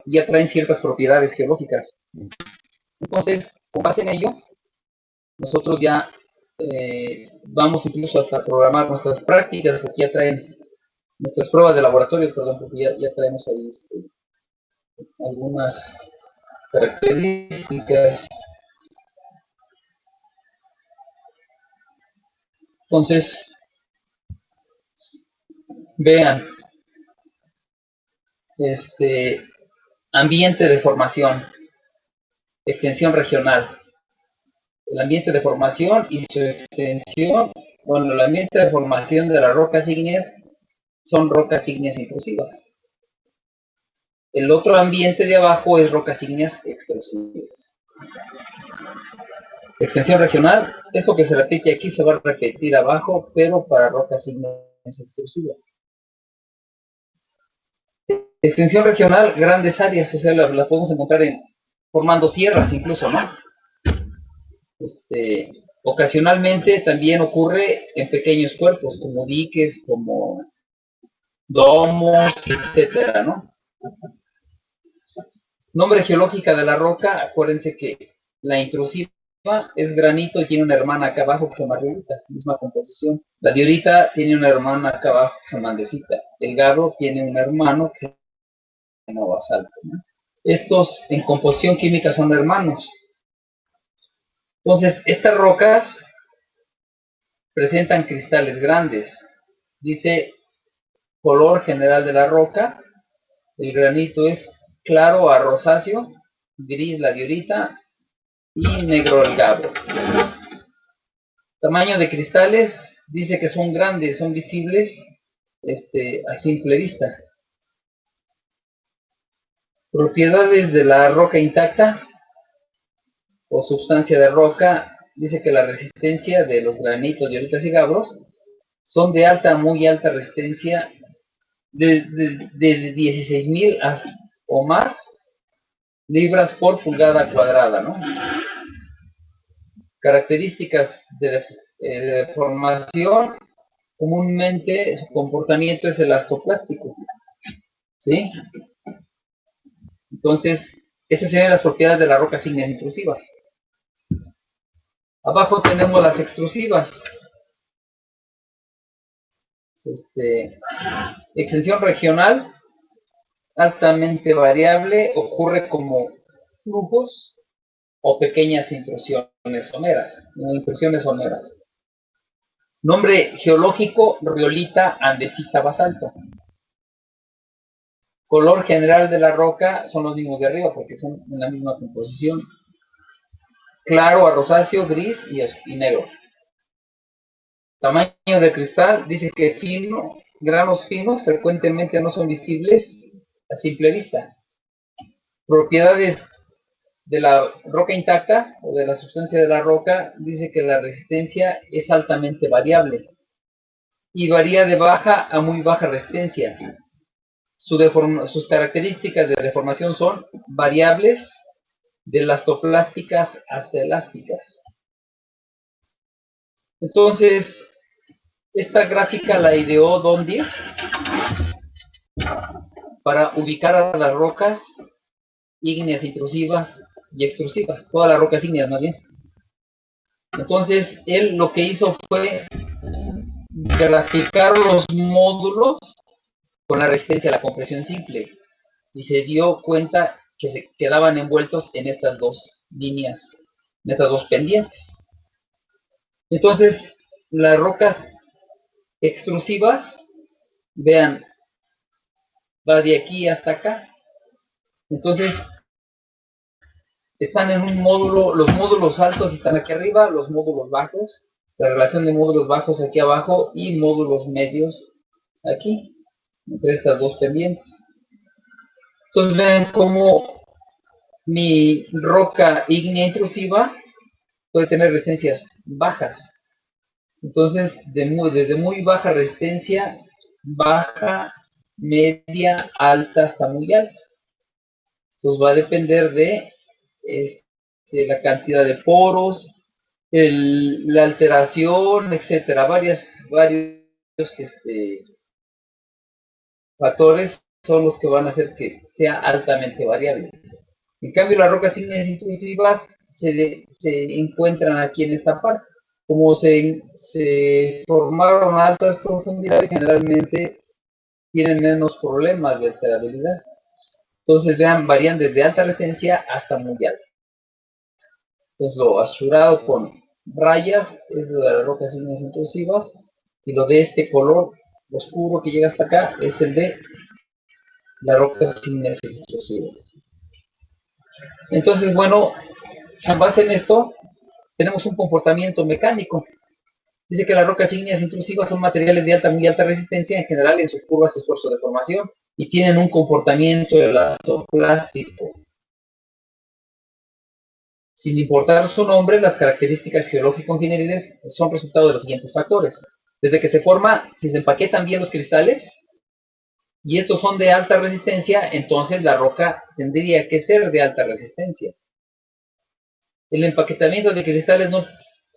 ya traen ciertas propiedades geológicas. Entonces, con base en ello, nosotros ya vamos incluso hasta programar nuestras prácticas, porque ya traen nuestras pruebas de laboratorio, perdón, porque ya traemos ahí algunas características. Entonces, vean, ambiente de formación, extensión regional. El ambiente de formación y su extensión, bueno, el ambiente de formación de las rocas ígneas son rocas ígneas intrusivas. El otro ambiente de abajo es rocas ígneas extrusivas. Extensión regional, eso que se repite aquí se va a repetir abajo, pero para rocas ígneas extrusivas. Extensión regional, grandes áreas, o sea, la podemos encontrar formando sierras incluso, ¿no? Ocasionalmente también ocurre en pequeños cuerpos, como diques, como domos, etcétera, ¿no? Nombre geológica de la roca, acuérdense que la intrusiva es granito y tiene una hermana acá abajo que se llama riolita, misma composición. La diorita tiene una hermana acá abajo que se llama andesita. El gabbro tiene un hermano que se llama basalto, ¿no? Estos en composición química son hermanos. Entonces, estas rocas presentan cristales grandes. Dice color general de la roca. El granito es claro a rosáceo, gris la diorita y negro el gabbro. Tamaño de cristales, dice que son grandes, son visibles a simple vista. Propiedades de la roca intacta o sustancia de roca, dice que la resistencia de los granitos, dioritas y gabbros son de alta, muy alta resistencia, de 16.000 o más libras por pulgada cuadrada, ¿no? Características de formación, comúnmente su comportamiento es elastoplástico, ¿sí? Entonces, esas serían las propiedades de las rocas ígneas intrusivas. Abajo tenemos las extrusivas. Extensión regional, altamente variable, ocurre como flujos o pequeñas intrusiones someras. Nombre geológico, riolita, andesita, basalto. Color general de la roca son los mismos de arriba porque son en la misma composición. Claro a rosáceo, gris y negro. Tamaño de cristal, dice que granos finos frecuentemente no son visibles a simple vista. Propiedades de la roca intacta o de la sustancia de la roca, dice que la resistencia es altamente variable y varía de baja a muy baja resistencia. Sus características de deformación son variables, de elastoplásticas hasta elásticas. Entonces, esta gráfica la ideó Dondier para ubicar a las rocas ígneas intrusivas y extrusivas, todas las rocas ígneas más bien. Entonces, él lo que hizo fue graficar los módulos con la resistencia a la compresión simple y se dio cuenta que se quedaban envueltos en estas dos líneas, en estas dos pendientes. Entonces, las rocas extrusivas, vean, va de aquí hasta acá. Entonces, están en un módulo, los módulos altos están aquí arriba, los módulos bajos, la relación de módulos bajos aquí abajo y módulos medios aquí, entre estas dos pendientes. Entonces vean cómo mi roca ígnea intrusiva puede tener resistencias bajas. Entonces, desde muy baja resistencia, baja, media, alta, hasta muy alta. Entonces va a depender de la cantidad de poros, la alteración, etcétera, varios factores son los que van a hacer que sea altamente variable. En cambio, las rocas ígneas intrusivas se encuentran aquí en esta parte. Como se formaron a altas profundidades, generalmente tienen menos problemas de alterabilidad. Entonces, vean, varían desde alta resistencia hasta muy alta. Entonces, lo azurado con rayas es lo de las rocas ígneas intrusivas, y lo de este color oscuro que llega hasta acá es el de las rocas ígneas intrusivas. Entonces, bueno, con base en esto, tenemos un comportamiento mecánico. Dice que las rocas ígneas intrusivas son materiales de muy alta resistencia en general en sus curvas de esfuerzo de formación y tienen un comportamiento elastoplástico. Sin importar su nombre, las características geológico-ingenieriles son resultado de los siguientes factores. Desde que se forma, si se empaquetan bien los cristales, y estos son de alta resistencia, entonces la roca tendría que ser de alta resistencia. El empaquetamiento de cristales no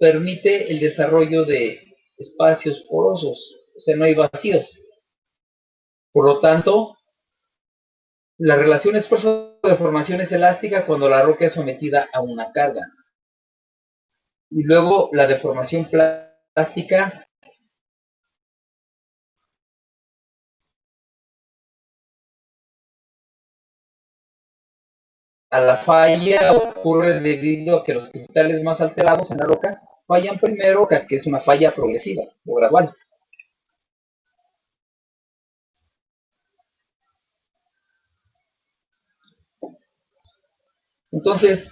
permite el desarrollo de espacios porosos, o sea, no hay vacíos. Por lo tanto, la relación esfuerzo de formación es elástica cuando la roca es sometida a una carga. Y luego la deformación plástica a la falla ocurre debido a que los cristales más alterados en la roca fallan primero, que es una falla progresiva o gradual. Entonces,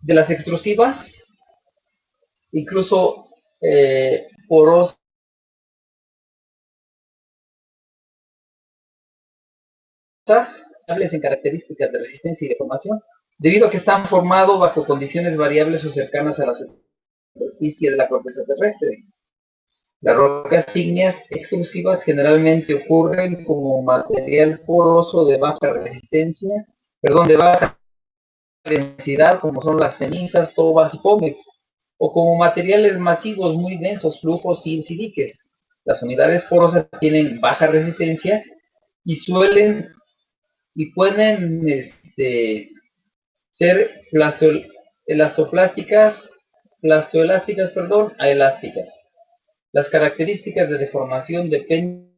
de las extrusivas, incluso porosas en características de resistencia y deformación, debido a que están formados bajo condiciones variables o cercanas a la superficie de la corteza terrestre. Las rocas ígneas extrusivas generalmente ocurren como material poroso de baja resistencia, de baja densidad, como son las cenizas, tobas y pómex, o como materiales masivos muy densos, flujos y diques. Las unidades porosas tienen baja resistencia y pueden ser plastoelásticas a elásticas. Las características de deformación dependen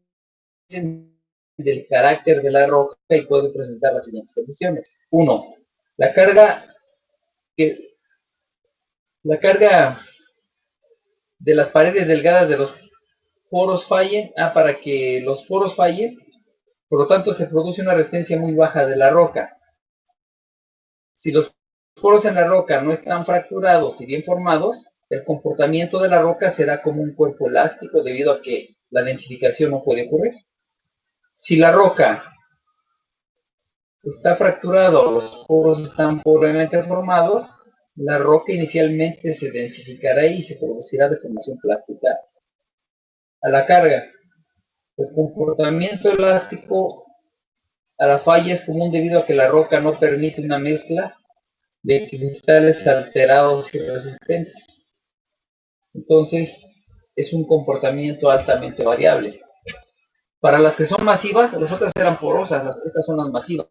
del carácter de la roca y puede presentar las siguientes condiciones. 1. La carga de las paredes delgadas de los poros fallen. Para que los poros fallen, por lo tanto, se produce una resistencia muy baja de la roca. Si los poros en la roca no están fracturados y bien formados, el comportamiento de la roca será como un cuerpo elástico debido a que la densificación no puede ocurrir. Si la roca está fracturada o los poros están pobremente formados, la roca inicialmente se densificará y se producirá deformación plástica a la carga. El comportamiento elástico a la falla es común debido a que la roca no permite una mezcla de cristales alterados y resistentes. Entonces, es un comportamiento altamente variable. Para las que son masivas, las otras eran porosas, estas son las masivas.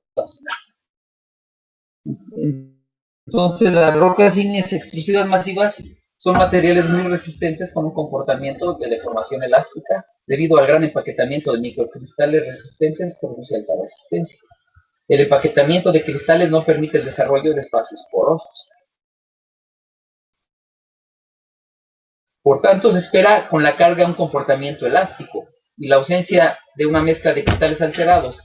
Entonces, las rocas ígneas extrusivas masivas son materiales muy resistentes con un comportamiento de deformación elástica debido al gran empaquetamiento de microcristales resistentes que produce alta resistencia. El empaquetamiento de cristales no permite el desarrollo de espacios porosos. Por tanto, se espera con la carga un comportamiento elástico y la ausencia de una mezcla de cristales alterados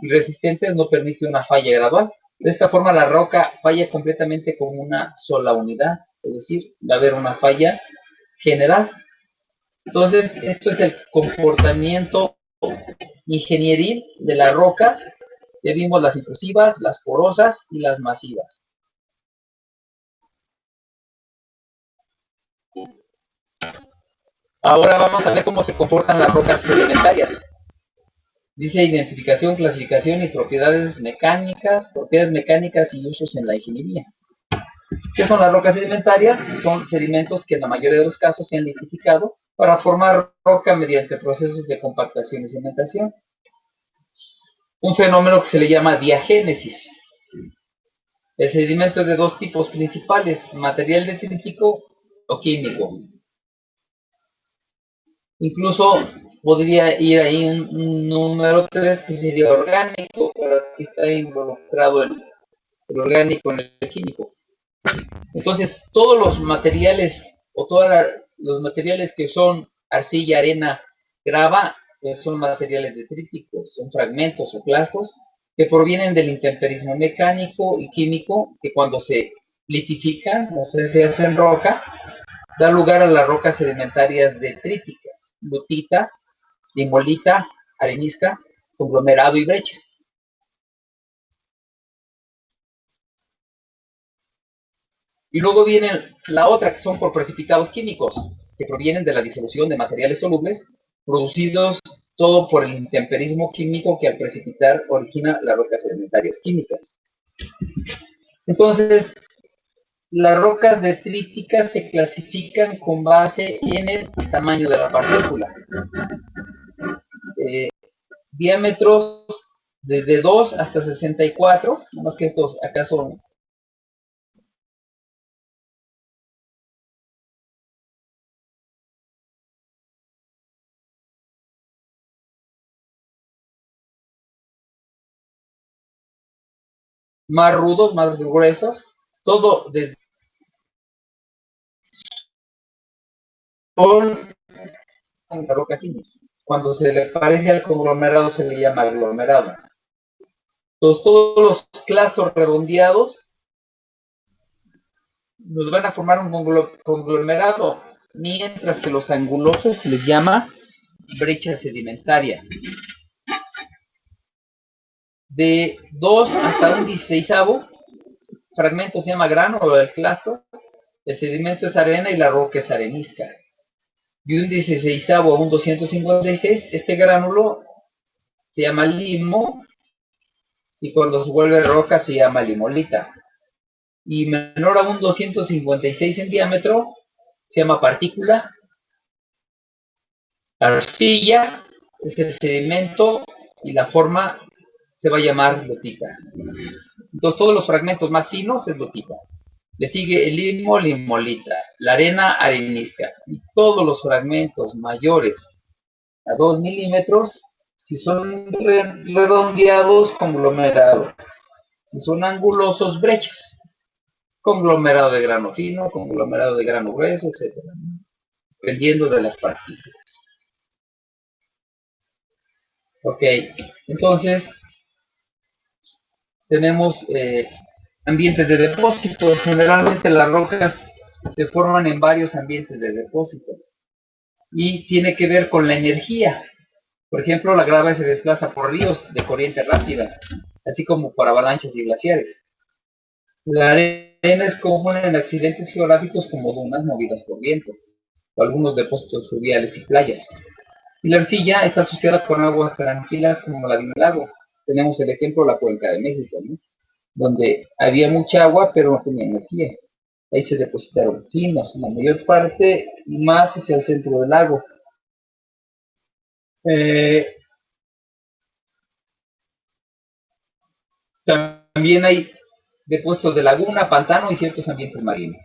y resistentes no permite una falla gradual. De esta forma, la roca falla completamente como una sola unidad, es decir, va a haber una falla general. Entonces, esto es el comportamiento ingenieril de las rocas. Ya vimos las intrusivas, las porosas y las masivas. Ahora vamos a ver cómo se comportan las rocas sedimentarias. Dice identificación, clasificación y propiedades mecánicas y usos en la ingeniería. ¿Qué son las rocas sedimentarias? Son sedimentos que en la mayoría de los casos se han identificado para formar roca mediante procesos de compactación y cementación. un fenómeno que se le llama diagénesis. El sedimento es de dos tipos principales, material detrítico o químico. Incluso podría ir ahí un número 3 que sería orgánico, pero aquí está involucrado el orgánico en el químico. Entonces, todos los materiales o todos los materiales que son arcilla, arena, grava, pues son materiales detríticos, son fragmentos o clastos que provienen del intemperismo mecánico y químico que cuando se litifican, o sea, se hacen roca, da lugar a las rocas sedimentarias detríticas, lutita, limolita, arenisca, conglomerado y brecha. Y luego viene la otra, que son por precipitados químicos, que provienen de la disolución de materiales solubles, producidos todo por el intemperismo químico que al precipitar origina las rocas sedimentarias químicas. Entonces, las rocas detríticas se clasifican con base en el tamaño de la partícula. Diámetros desde 2 hasta 64, más que estos acá son más rudos, más gruesos, todo desde la roca sísmica. Cuando se le parece al conglomerado se le llama aglomerado. Entonces todos los clastos redondeados nos van a formar un conglomerado, mientras que los angulosos se les llama brecha sedimentaria. De 2 hasta un 16 fragmento se llama grano o el clasto, el sedimento es arena y la roca es arenisca. Y un 16 a un 256, este gránulo se llama limo y cuando se vuelve roca se llama limolita. Y menor a un 256 en diámetro se llama partícula. Arcilla es el sedimento y la forma se va a llamar lutita. Entonces todos los fragmentos más finos es lutita. Le sigue el limo, limolita, la arena, arenisca. Y todos los fragmentos mayores a 2 milímetros, si son redondeados, conglomerado. Si son angulosos, brechas. Conglomerado de grano fino, conglomerado de grano grueso, etc. Dependiendo de las partículas. Ok, entonces tenemos ambientes de depósito. Generalmente las rocas se forman en varios ambientes de depósito y tiene que ver con la energía. Por ejemplo, la grava se desplaza por ríos de corriente rápida, así como por avalanchas y glaciares. La arena es común en accidentes geográficos como dunas movidas por viento, o algunos depósitos fluviales y playas. Y la arcilla está asociada con aguas tranquilas como la de un lago. Tenemos el ejemplo de la Cuenca de México, ¿no? Donde había mucha agua pero no tenía energía. Ahí se depositaron finos, la mayor parte más hacia el centro del lago. Eh, También hay depósitos de laguna, pantano y ciertos ambientes marinos.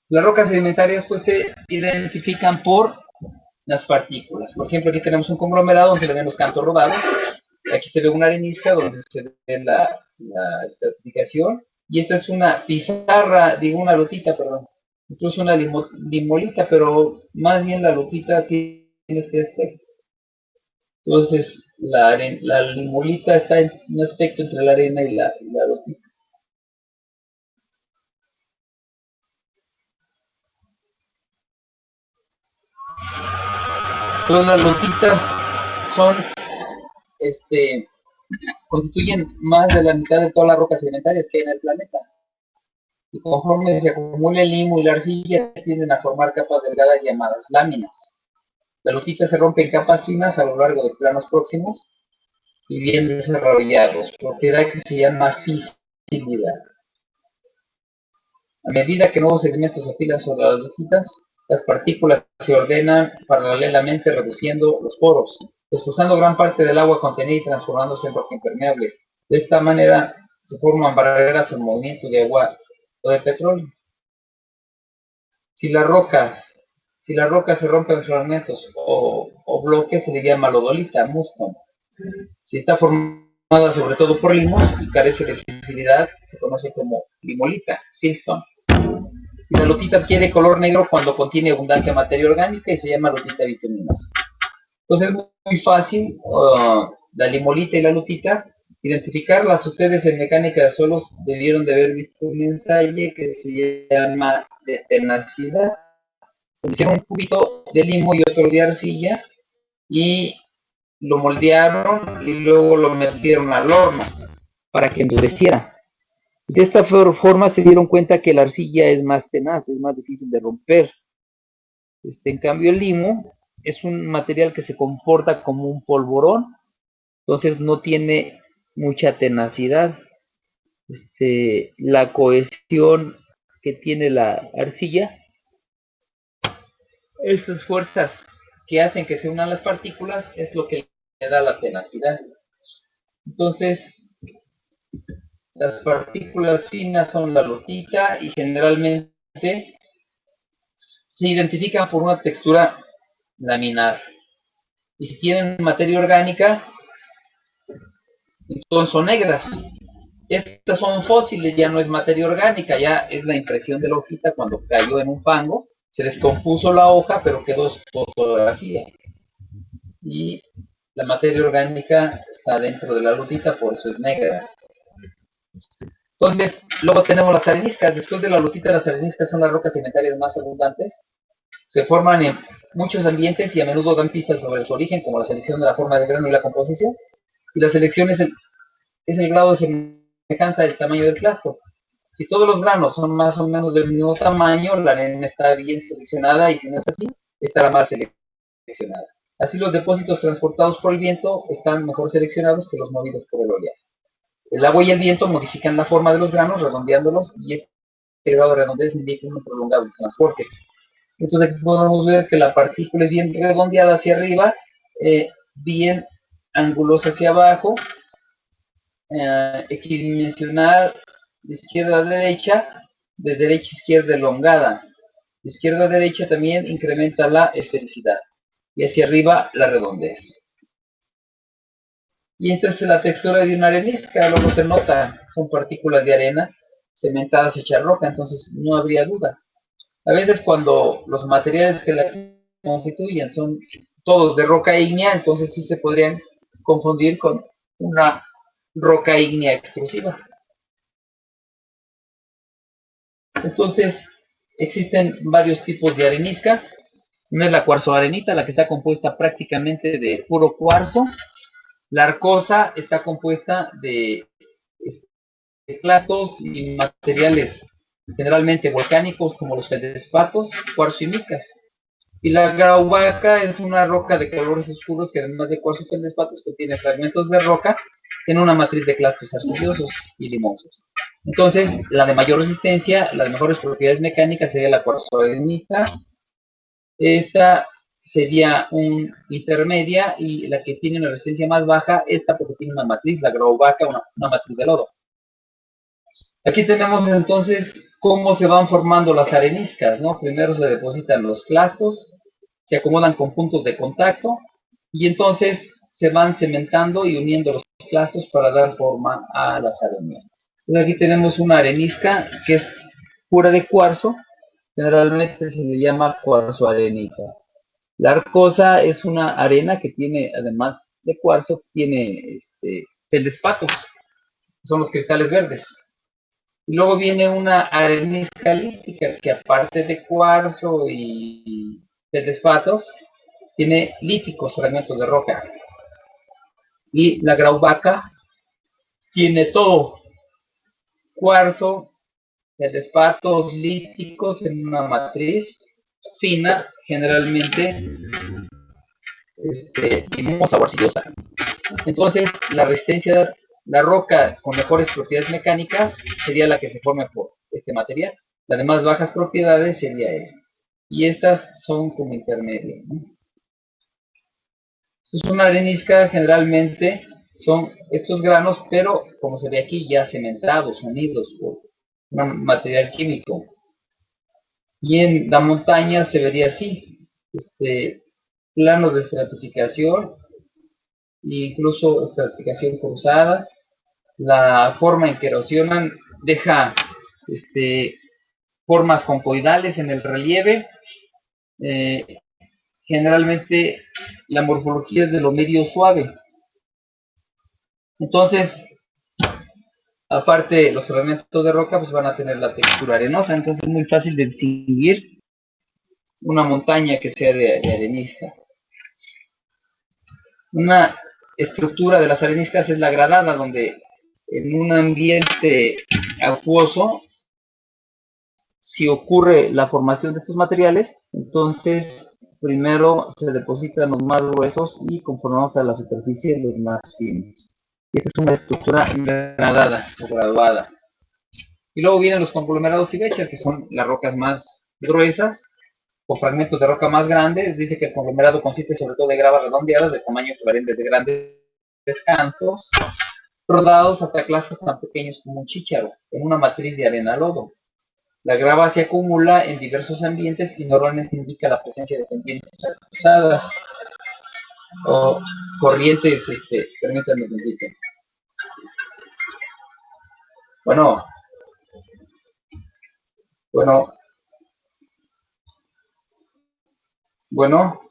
Las rocas sedimentarias pues se identifican por las partículas. Por ejemplo, aquí tenemos un conglomerado donde se ven los cantos rodados. Aquí se ve una arenisca donde se ve la estratificación. Y esta es una pizarra, digo una lutita, perdón. Incluso una limolita, pero más bien la lutita tiene este aspecto. Entonces, la limolita está en un aspecto entre la arena y la lutita. Todas las lutitas son, constituyen más de la mitad de todas las rocas sedimentarias que hay en el planeta. Y conforme se acumula el limo y la arcilla, tienden a formar capas delgadas llamadas láminas. La lutita se rompe en capas finas a lo largo de planos próximos y bien desarrollados, propiedad que se llama fisibilidad. A medida que nuevos sedimentos se apilan sobre las lutitas, las partículas se ordenan paralelamente reduciendo los poros. expulsando gran parte del agua contenida y transformándose en roca impermeable. De esta manera se forman barreras en movimiento de agua o de petróleo. Si las rocas se rompen en fragmentos o bloques, se le llama lodolita, mustone. Si está formada sobre todo por limos y carece de flexibilidad, se conoce como limolita, siltstone. Y la lutita adquiere color negro cuando contiene abundante materia orgánica y se llama lutita bituminosa. Entonces es muy fácil la limolita y la lutita identificarlas. Ustedes en mecánica de suelos debieron de haber visto un ensayo que se llama de tenacidad. Hicieron un cubito de limo y otro de arcilla y lo moldearon y luego lo metieron al horno para que endureciera. De esta forma se dieron cuenta que la arcilla es más tenaz, es más difícil de romper. En cambio el limo es un material que se comporta como un polvorón, entonces no tiene mucha tenacidad. La cohesión que tiene la arcilla, estas fuerzas que hacen que se unan las partículas, es lo que le da la tenacidad. Entonces, las partículas finas son la lutita y generalmente se identifican por una textura laminar. Y si tienen materia orgánica, entonces son negras. Estas son fósiles, ya no es materia orgánica, ya es la impresión de la hojita cuando cayó en un fango, se descompuso la hoja, pero quedó fotografía. Y la materia orgánica está dentro de la lutita, por eso es negra. Entonces, luego tenemos las areniscas. Después de la lutita, las areniscas son las rocas sedimentarias más abundantes. Se forman en muchos ambientes y a menudo dan pistas sobre su origen, como la selección de la forma del grano y la composición. Y la selección es el grado de semejanza del tamaño del plasto. Si todos los granos son más o menos del mismo tamaño, la arena está bien seleccionada, y si no es así, estará mal seleccionada. Así, los depósitos transportados por el viento están mejor seleccionados que los movidos por el oleaje. El agua y el viento modifican la forma de los granos, redondeándolos, y este grado de redondez indica un prolongado transporte. Entonces aquí podemos ver que la partícula es bien redondeada hacia arriba, bien angulosa hacia abajo, equidimensional de izquierda a derecha, de derecha a izquierda elongada. De izquierda a derecha también incrementa la esfericidad y hacia arriba la redondez. Y esta es la textura de una arenisca, luego se nota, son partículas de arena cementadas hechas roca, entonces no habría duda. A veces cuando los materiales que la constituyen son todos de roca ígnea, entonces sí se podrían confundir con una roca ígnea extrusiva. Entonces existen varios tipos de arenisca. Una es la cuarzoarenita, la que está compuesta prácticamente de puro cuarzo. La arcosa está compuesta de clastos y materiales generalmente volcánicos como los feldespatos, cuarzo y micas. Y la grauwacke es una roca de colores oscuros que, además de cuarzo y feldespatos, contiene fragmentos de roca en una matriz de clastos arcillosos y limosos. Entonces, la de mayor resistencia, las mejores propiedades mecánicas, sería la cuarzoarenita. Esta sería un intermedia, y la que tiene una resistencia más baja, esta porque tiene una matriz, la grauwacke, una matriz de lodo. Aquí tenemos entonces cómo se van formando las areniscas, ¿no? Primero se depositan los clastos, se acomodan con puntos de contacto y entonces se van cementando y uniendo los clastos para dar forma a las areniscas. Entonces aquí tenemos una arenisca que es pura de cuarzo, generalmente se le llama cuarzoarenita. La arcosa es una arena que tiene, además de cuarzo, tiene feldespatos, son los cristales verdes. Y luego viene una arenisca lítica que, aparte de cuarzo y feldespatos, tiene líticos, fragmentos de roca. Y la grauwacke tiene todo: cuarzo, feldespatos, líticos en una matriz fina, generalmente limosa o arcillosa. Entonces, la resistencia, la roca con mejores propiedades mecánicas sería la que se forma por este material. Las de más bajas propiedades sería esta. Y estas son como intermedias, ¿no? Es una arenisca, generalmente son estos granos, pero como se ve aquí, ya cementados, unidos por un material químico. Y en la montaña se vería así, planos de estratificación, incluso estratificación cruzada. La forma en que erosionan deja formas concoidales en el relieve. Generalmente la morfología es de lo medio suave. Entonces, aparte los fragmentos de roca pues van a tener la textura arenosa, entonces es muy fácil de distinguir una montaña que sea de arenisca. Una estructura de las areniscas es la gradada, donde en un ambiente acuoso, si ocurre la formación de estos materiales, entonces primero se depositan los más gruesos y conforme vamos a la superficie los más finos. Y esta es una estructura gradada o graduada. Y luego vienen los conglomerados y brechas, que son las rocas más gruesas o fragmentos de roca más grandes. Dice que el conglomerado consiste sobre todo de gravas redondeadas de tamaño que varían desde grandes cantos, rodados hasta clastos tan pequeños como un chícharo, en una matriz de arena-lodo. La grava se acumula en diversos ambientes y normalmente indica la presencia de pendientes acusadas o corrientes, permítanme un poquito. Bueno, bueno, bueno.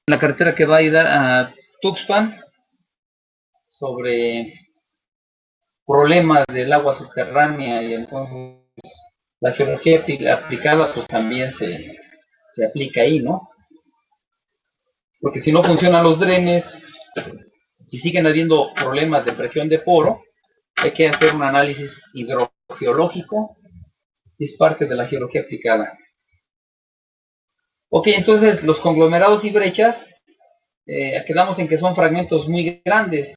La carretera que va a ir a Tuxpan sobre problemas del agua subterránea, y entonces la geología aplicada pues también se aplica ahí, ¿no? Porque si no funcionan los drenes, si siguen habiendo problemas de presión de poro, hay que hacer un análisis hidrogeológico, es parte de la geología aplicada. Ok, entonces los conglomerados y brechas, quedamos en que son fragmentos muy grandes.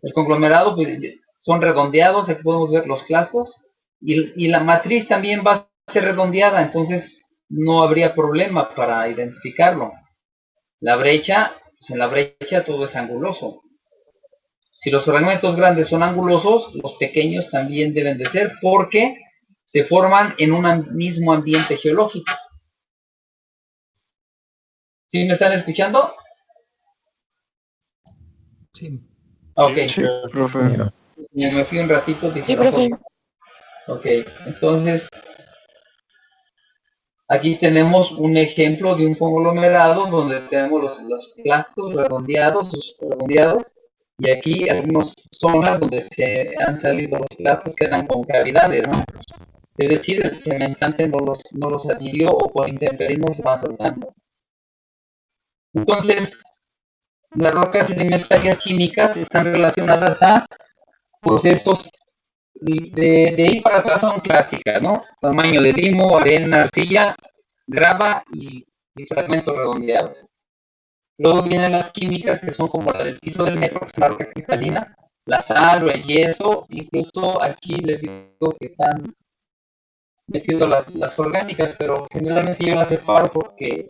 El conglomerado pues, son redondeados, aquí podemos ver los clastos, y la matriz también va a ser redondeada, entonces no habría problema para identificarlo. La brecha, pues en la brecha todo es anguloso. Si los fragmentos grandes son angulosos, los pequeños también deben de ser, porque se forman en un mismo ambiente geológico. ¿Sí me están escuchando? Sí. Ok. Sí, profe. Me fui un ratito. Dije, Sí, profe. Ok, entonces aquí tenemos un ejemplo de un conglomerado donde tenemos los clastos redondeados, y aquí algunas zonas donde se han salido los clastos quedan con cavidades, ¿no? Es decir, el cementante no los adhirió o por intemperismo se van soltando. Entonces, las rocas sedimentarias químicas están relacionadas a procesos de ahí para atrás son clásicas, ¿no? Tamaño de limo, arena, arcilla, grava y fragmentos redondeados. Luego vienen las químicas que son como la del piso del metro, que es una roca cristalina, la sal o el yeso, incluso aquí les digo que están metiendo las orgánicas, pero generalmente yo las separo porque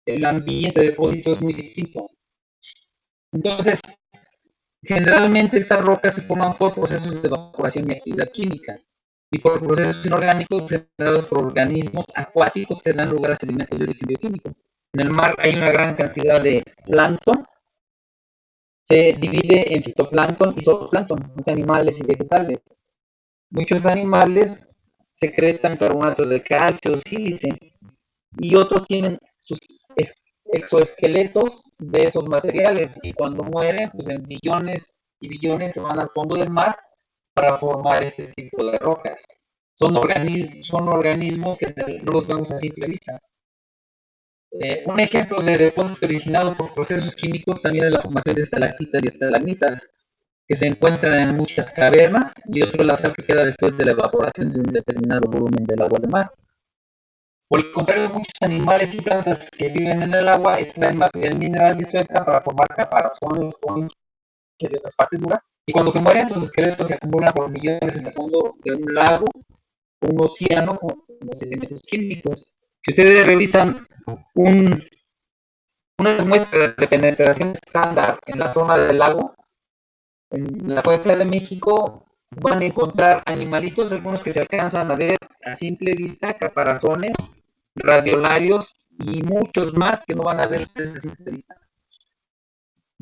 el ambiente de depósito es muy distinto. Entonces, generalmente estas rocas se forman por procesos de evaporación y actividad química y por procesos inorgánicos generados por organismos acuáticos que dan lugar a sedimentos de origen bioquímico. En el mar hay una gran cantidad de plancton, se divide en fitoplancton y zooplancton, animales y vegetales. Muchos animales secretan carbonato de calcio, sílice, y otros tienen sus exoesqueletos de esos materiales, y cuando mueren, pues en billones y billones se van al fondo del mar para formar este tipo de rocas. Son organismos que no los vemos a simple vista. Un ejemplo de depósito originado por procesos químicos también es la formación de estalactitas y estalagmitas, que se encuentran en muchas cavernas, y otro es la sal que queda después de la evaporación de un determinado volumen del agua del mar. Por el contrario, muchos animales y plantas que viven en el agua extraen material mineral disuelta para formar caparazones, conchas y otras partes duras, y cuando se mueren, sus esqueletos se acumulan por millones en el fondo de un lago o un océano con los sedimentos químicos. Si ustedes revisan unas muestras de penetración estándar en la zona del lago, en la cuenca de México, van a encontrar animalitos, algunos que se alcanzan a ver a simple vista, caparazones, radiolarios y muchos más que no van a ver ustedes a simple vista.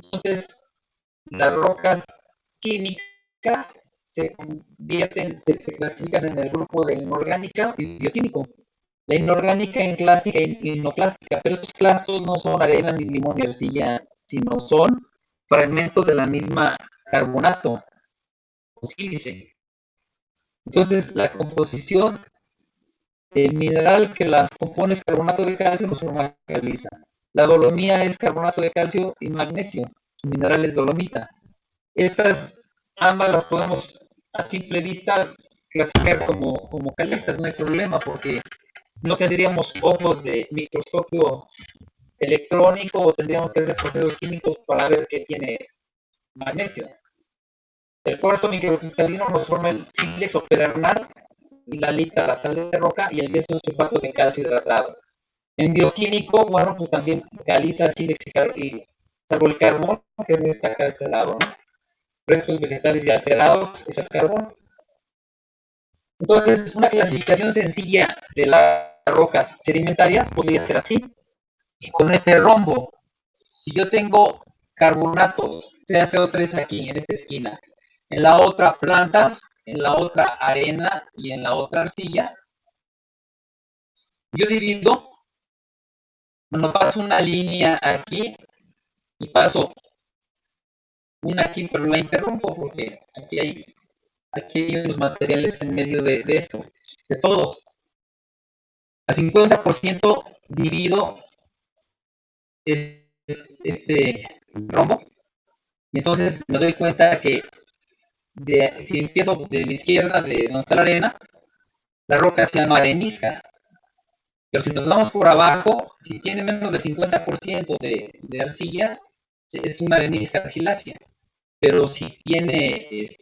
Entonces, las rocas químicas se clasifican en el grupo de inorgánica y bioquímico. La inorgánica en clásica y inoclástica, pero estos clastos no son arena, ni limón, ni arcilla, sino son fragmentos de la misma carbonato o sílice. Entonces, la composición del mineral que las compone es carbonato de calcio en forma caliza. La dolomía es carbonato de calcio y magnesio. Su mineral es dolomita. Estas ambas las podemos a simple vista clasificar como calizas, no hay problema, porque no tendríamos ojos de microscopio electrónico o tendríamos que hacer procesos químicos para ver qué tiene magnesio. El cuarzo microcristalino nos forma el sílex o pedernal, y la lita, la sal de roca, y el yeso sulfato de calcio hidratado. En bioquímico, bueno, pues también caliza, sílex y salvo el carbón, que no está acá a este lado, ¿no? Restos vegetales ya alterados es el carbón. Entonces, una clasificación sencilla de las rocas sedimentarias podría ser así, y con este rombo. Si yo tengo carbonatos, CaCO3 aquí en esta esquina, en la otra plantas, en la otra arena y en la otra arcilla, yo divido, bueno, paso una línea aquí y paso una aquí, pero la interrumpo porque aquí hay unos materiales en medio de esto, de todos. A 50% divido este rombo, y entonces me doy cuenta que si empiezo de la izquierda, de donde está la arena, la roca se llama arenisca. Pero si nos vamos por abajo, si tiene menos del 50% de arcilla, es una arenisca argilácea. Pero si tiene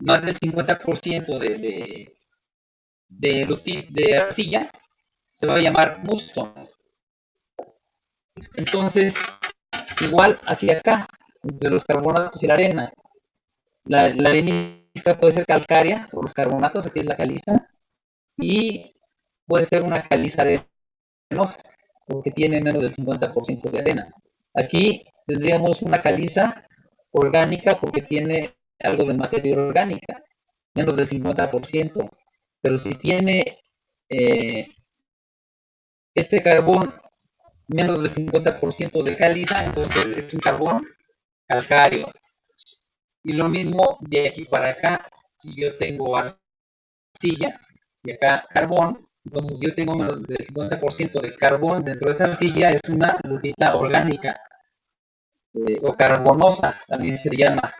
más del 50% de arcilla, se va a llamar musto. Entonces, igual hacia acá, entre los carbonatos y la arena, la arenisca arenisca puede ser calcárea, por los carbonatos, aquí es la caliza, y puede ser una caliza arenosa, porque tiene menos del 50% de arena. Aquí tendríamos una caliza orgánica porque tiene algo de materia orgánica, menos del 50%, pero si tiene eh, este carbón menos del 50% de caliza, entonces es un carbón calcáreo. Y lo mismo de aquí para acá, si yo tengo arcilla y acá carbón, entonces yo tengo menos del 50% de carbón dentro de esa arcilla, es una lutita orgánica o carbonosa, también se llama.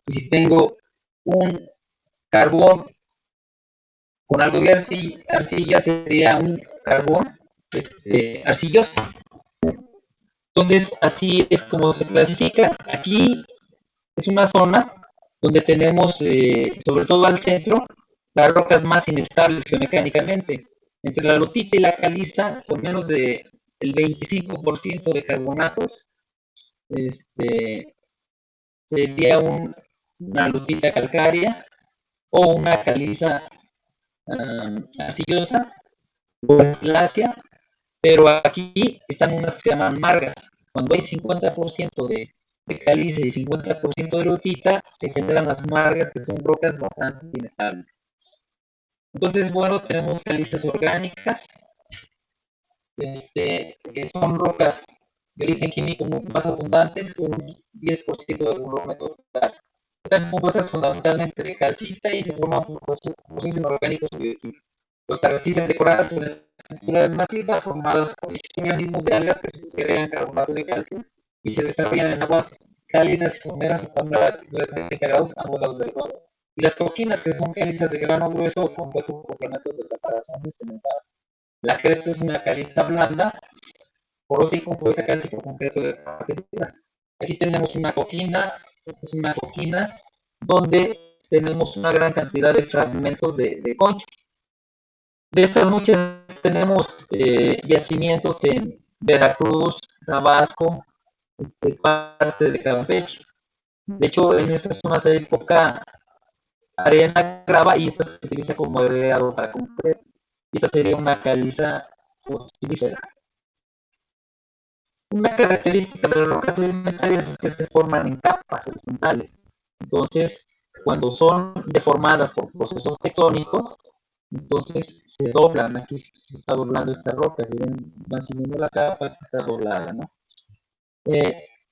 Y si tengo un carbón con algo de arcilla sería un carbón arcilloso. Entonces, así es como se clasifica. Aquí es una zona donde tenemos, sobre todo al centro, las rocas más inestables geomecánicamente. Entre la lutita y la caliza, con menos de el 25% de carbonatos, sería una lutita calcárea o una caliza arcillosa o glacia, pero aquí están unas que se llaman margas. Cuando hay 50% de caliza y 50% de lutita, se generan las margas, que son rocas bastante inestables. Entonces, bueno, tenemos calizas orgánicas, que son rocas de origen químico más abundantes, con un 10% de volumen total. Están compuestas fundamentalmente de calcita y se forman por procesos inorgánicos o bioquímicos. Los arrecifes de coral son estructuras masivas formadas por organismos de algas que segregan carbonato de calcio y se desarrollan en aguas cálidas y someras a temperaturas de 30 grados a ambos lados del Ecuador. Y las coquinas, que son calizas de grano grueso compuestos por granatos de preparaciones cementadas. La creta es una caliza blanda, porosa y compuesta casi por completo de partículas. Aquí tenemos una coquina, esta es una coquina, donde tenemos una gran cantidad de fragmentos de concha. De estas muchas tenemos yacimientos en Veracruz, Tabasco, parte de Campeche. De hecho, en estas zonas hay poca arena, grava y esta se utiliza como agregado para concreto. Y esta sería una caliza fosífera. Una característica de las rocas sedimentarias es que se forman en capas horizontales. Entonces, cuando son deformadas por procesos tectónicos, entonces se doblan. Aquí se está doblando esta roca, van siguiendo la capa que está doblada, ¿no?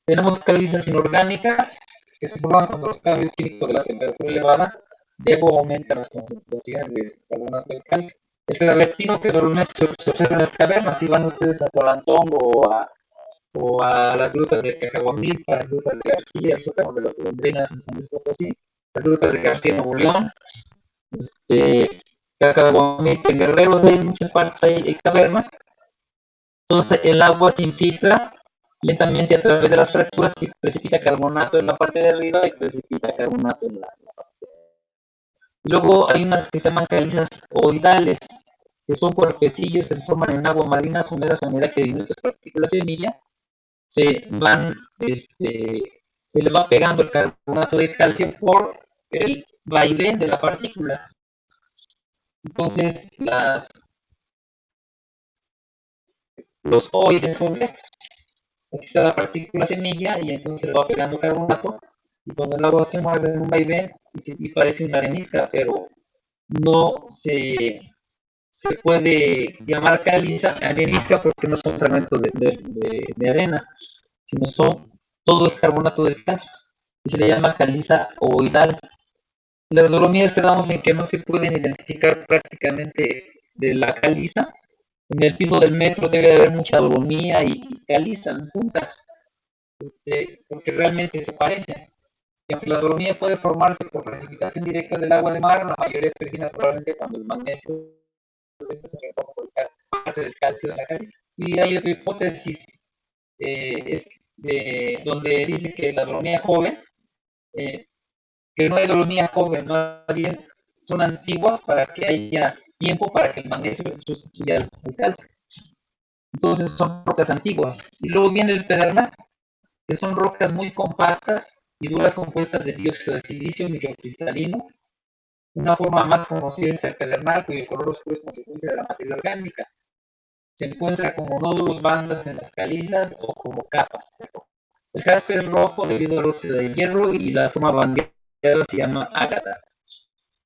Tenemos calizas inorgánicas que se forman cuando los cambios químicos de la temperatura elevada debo aumentar las concentraciones de carbonato de calcio. El reptino que normalmente se observa en las cavernas, si van ustedes a Tolantongo o a las grutas de Cacahuamilpa, las grutas de García, el sótano de las Golondrinas en San Luis Potosí, las grutas de García en Nuevo León, Cacahuamilpa en Guerrero, hay muchas partes, hay cavernas. Entonces el agua se infiltra lentamente a través de las fracturas y precipita carbonato en la parte de arriba y precipita carbonato en la parte de arriba. Luego hay unas que se llaman calizas oidales, que son cuerpecillos que se forman en agua marina húmedas a medida que diminutas partículas de semilla se van, se le va pegando el carbonato de calcio por el vaivén de la partícula. Entonces, los oides son estos. Aquí está la partícula semilla y entonces le va pegando carbonato y cuando el agua se mueve en un vaivén y parece una arenisca, pero no se puede llamar caliza arenisca porque no son fragmentos de arena, sino todo es carbonato de calcio y se le llama caliza oidal. Las dolomías quedamos en que no se pueden identificar prácticamente de la caliza. En el piso del metro debe haber mucha dolomía y caliza juntas, porque realmente se parecen. Y aunque la dolomía puede formarse por precipitación directa del agua de mar, la mayoría se origina probablemente cuando el magnesio se repasa por parte del calcio de la caliza. Y hay otra hipótesis donde dice que la dolomía joven, que no hay dolomía joven, más bien son antiguas para que haya tiempo para que el magnesio sustituya el calcio. Entonces son rocas antiguas. Y luego viene el pedernal, que son rocas muy compactas y duras compuestas de dióxido de silicio microcristalino Una forma más conocida es el pedernal, cuyo color oscuro es consecuencia de la materia orgánica. Se encuentra como nódulos, bandas en las calizas o como capas. El jaspe es rojo debido al óxido de hierro y la forma bandeada se llama ágata.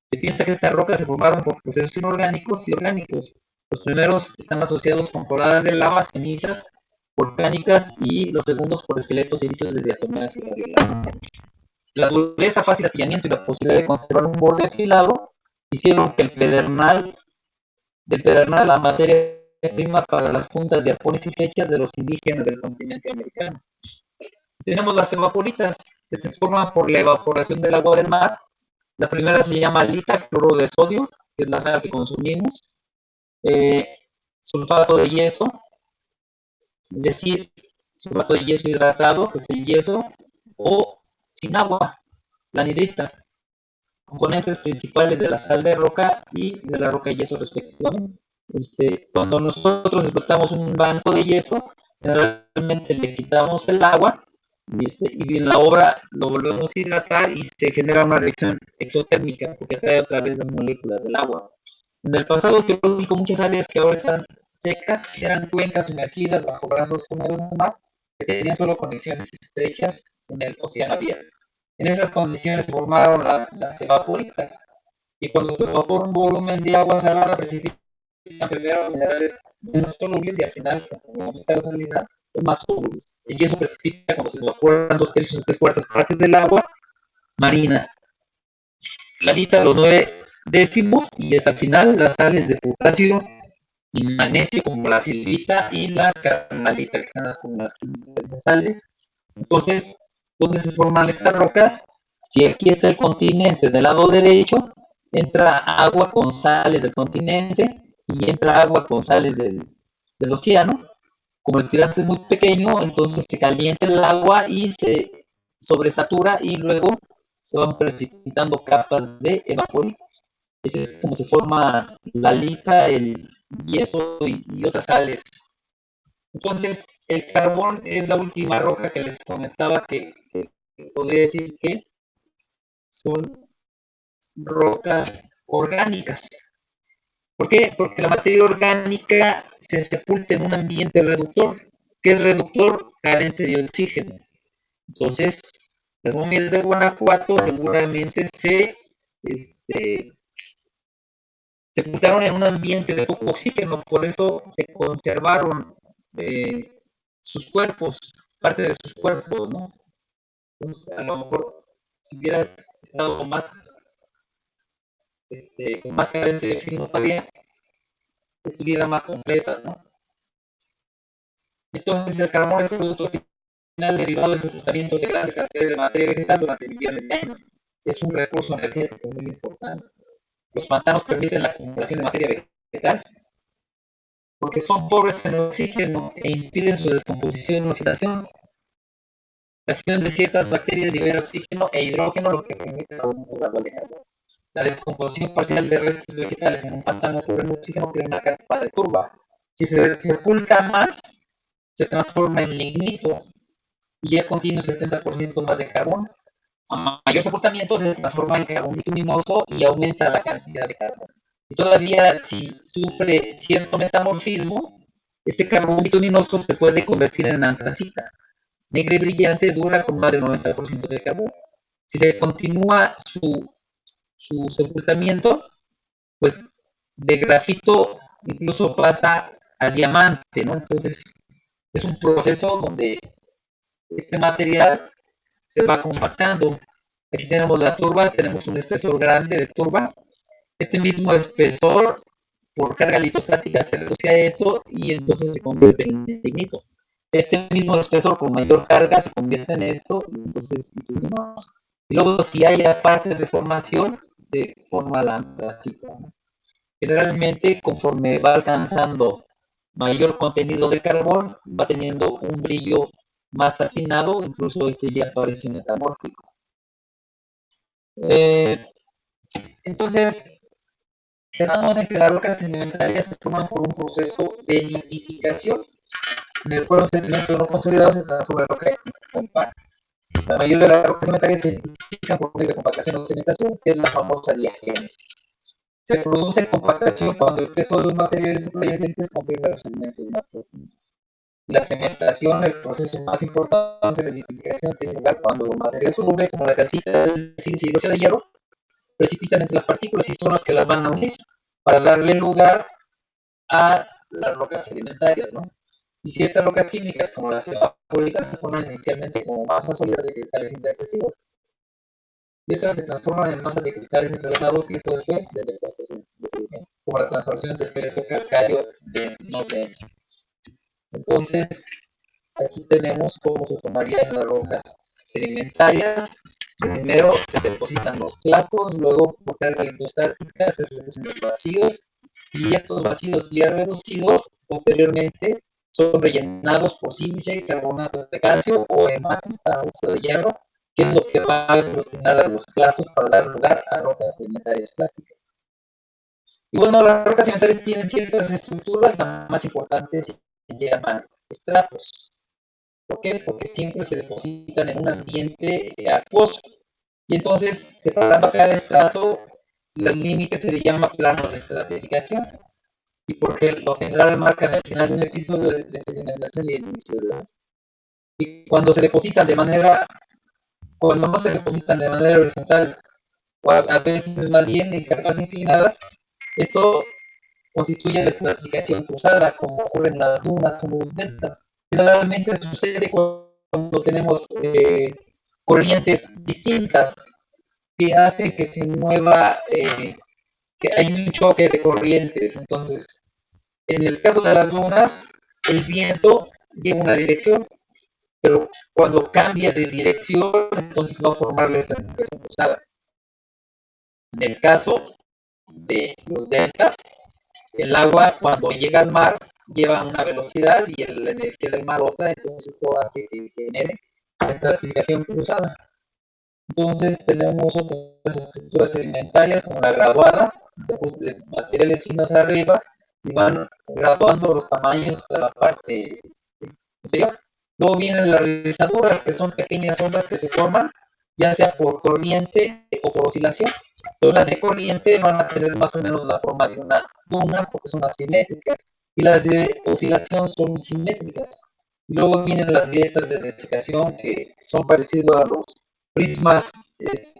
Se piensa que estas rocas se formaron por procesos inorgánicos y orgánicos. Los primeros están asociados con coladas de lava, cenizas volcánicas y los segundos por esqueletos y silicios de diatomeas y laterales. La dureza, fácil atillamiento y la posibilidad de conservar un borde afilado hicieron que del pedernal la materia prima para las puntas de arpones y flechas de los indígenas del continente americano. Tenemos las evaporitas, que se forman por la evaporación del agua del mar. La primera se llama alita, cloruro de sodio, que es la sal que consumimos, eh, sulfato de yeso, es decir, sulfato de yeso hidratado, que es el yeso, o sin agua, la anhidrita, componentes principales de la sal de roca y de la roca de yeso respectivamente. Cuando nosotros explotamos un banco de yeso, generalmente le quitamos el agua y en la obra lo volvemos a hidratar y se genera una reacción exotérmica porque atrae otra vez las moléculas del agua. En el pasado geológico, muchas áreas que ahora están secas eran cuencas sumergidas bajo brazos húmedos del mar que tenían solo conexiones estrechas en el océano abierto. En esas condiciones se formaron las evaporitas y cuando se evapora un volumen de agua salada precipitan primero minerales menos solubles y al final, como aumenta la salinidad, los más solubles. El yeso precipita cuando se evaporan 2 tercios o 3/4 partes del agua marina. La lista de los 9 décimos y hasta el final las sales de potasio y magnesio como la silvita y la carnalita, que están como las sales. Entonces, ¿dónde se forman estas rocas? Si aquí está el continente del lado derecho, entra agua con sales del continente y entra agua con sales del océano. Como el tirante es muy pequeño, entonces se calienta el agua y se sobresatura y luego se van precipitando capas de evaporitas. Ese es como se forma la lita, el yeso y otras sales. Entonces, el carbón es la última roca que les comentaba que podría decir que son rocas orgánicas. ¿Por qué? Porque la materia orgánica se sepulta en un ambiente reductor, que es reductor carente de oxígeno. Entonces, las momias de Guanajuato seguramente este, sepultaron en un ambiente de poco oxígeno, por eso se conservaron sus cuerpos, parte de sus cuerpos, ¿no? Entonces, a lo mejor, si hubiera estado más carente de oxígeno todavía, estuviera más completa, ¿no? Entonces, el carbón es producto final derivado del sepultamiento de grandes cantidades de materia vegetal durante millones de años. Es un recurso energético muy importante. Los pantanos permiten la acumulación de materia vegetal porque son pobres en oxígeno e impiden su descomposición y oxidación. La acción de ciertas bacterias libera oxígeno e hidrógeno, lo que permite el aumento gradual de agua. La descomposición parcial de restos vegetales en un pantano por el oxígeno crea una capa de turba. Si se sepulta más, se transforma en lignito y ya contiene un 70% más de carbón. A mayor sepultamiento se transforma en carbón bituminoso y aumenta la cantidad de carbón. Y todavía si sufre cierto metamorfismo, este carbón bituminoso se puede convertir en antracita, negra y brillante, dura con más del 90% de carbón. Si se continúa su sepultamiento, pues de grafito incluso pasa a diamante, ¿no? Entonces es un proceso donde este material se va compactando. Aquí tenemos la turba, tenemos un espesor grande de turba. Este mismo espesor, por carga litostática, se reduce a esto y entonces se convierte en lignito. Este mismo espesor, con mayor carga, se convierte en esto y entonces bituminoso. Y luego, si hay partes de formación, se forma la antracita. Generalmente, conforme va alcanzando mayor contenido de carbón, va teniendo un brillo más afinado, incluso este ya parece metamórfico. Entonces, quedamos en que las rocas sedimentarias se forman por un proceso de nidificación, en el cual los sedimentos no consolidados se transforman en roca compacta. La mayoría de las rocas sedimentarias se identifican por medio de compactación o sedimentación, que es la famosa diagénesis. Se produce compactación cuando el peso de un material subyacente comprime los sedimentos más profundos. La cementación, el proceso más importante de nidificación, tiene lugar cuando un material soluble, como la calcita, el sílice y el óxido de hierro, precipitan entre las partículas y son las que las van a unir para darle lugar a las rocas sedimentarias, ¿no? Y ciertas rocas químicas, como las evapóricas, se forman inicialmente como masas sólidas de cristales interactivos. Y otras se transforman en masas de cristales entrelazados tiempo después de depósitos de sedimento, como la transformación de esqueleto calcáreo de Norte. Entonces, aquí tenemos cómo se formarían las rocas sedimentarias. Primero se depositan los clastos, luego por carga hidrostática se reducen los vacíos y estos vacíos ya reducidos posteriormente son rellenados por sílice, carbonato de calcio o hematita, óxido de hierro, que es lo que va a aglutinar a los clastos para dar lugar a rocas sedimentarias plásticas. Y bueno, las rocas sedimentarias tienen ciertas estructuras, las más importantes se llaman estratos. ¿Por qué? Porque siempre se depositan en un ambiente acuoso. Y entonces, separando cada estrato, el límite se le llama plano de estratificación. Y porque lo general marcan el final de un episodio de sedimentación y el inicio de otro. Y cuando no se depositan de manera horizontal, o a veces más bien en capas inclinadas, esto constituye la estratificación cruzada, como ocurre en las dunas o los deltas. Generalmente sucede cuando tenemos corrientes distintas que hacen que se mueva, que hay un choque de corrientes. Entonces, en el caso de las dunas, el viento lleva una dirección, pero cuando cambia de dirección, entonces va a formar la estratificación cruzada. En el caso de los deltas, el agua cuando llega al mar lleva una velocidad y la energía del mar otra, entonces esto hace que genere la estratificación cruzada. Entonces tenemos otras estructuras sedimentarias como la graduada, de materiales finos arriba, y van graduando los tamaños de la parte inferior. Luego vienen las rizaduras, que son pequeñas ondas que se forman, ya sea por corriente o por oscilación. Entonces las de corriente van a tener más o menos la forma de una duna, porque son asimétricas, y las de oscilación son simétricas. Luego vienen las grietas de desecación, que son parecidas a los prismas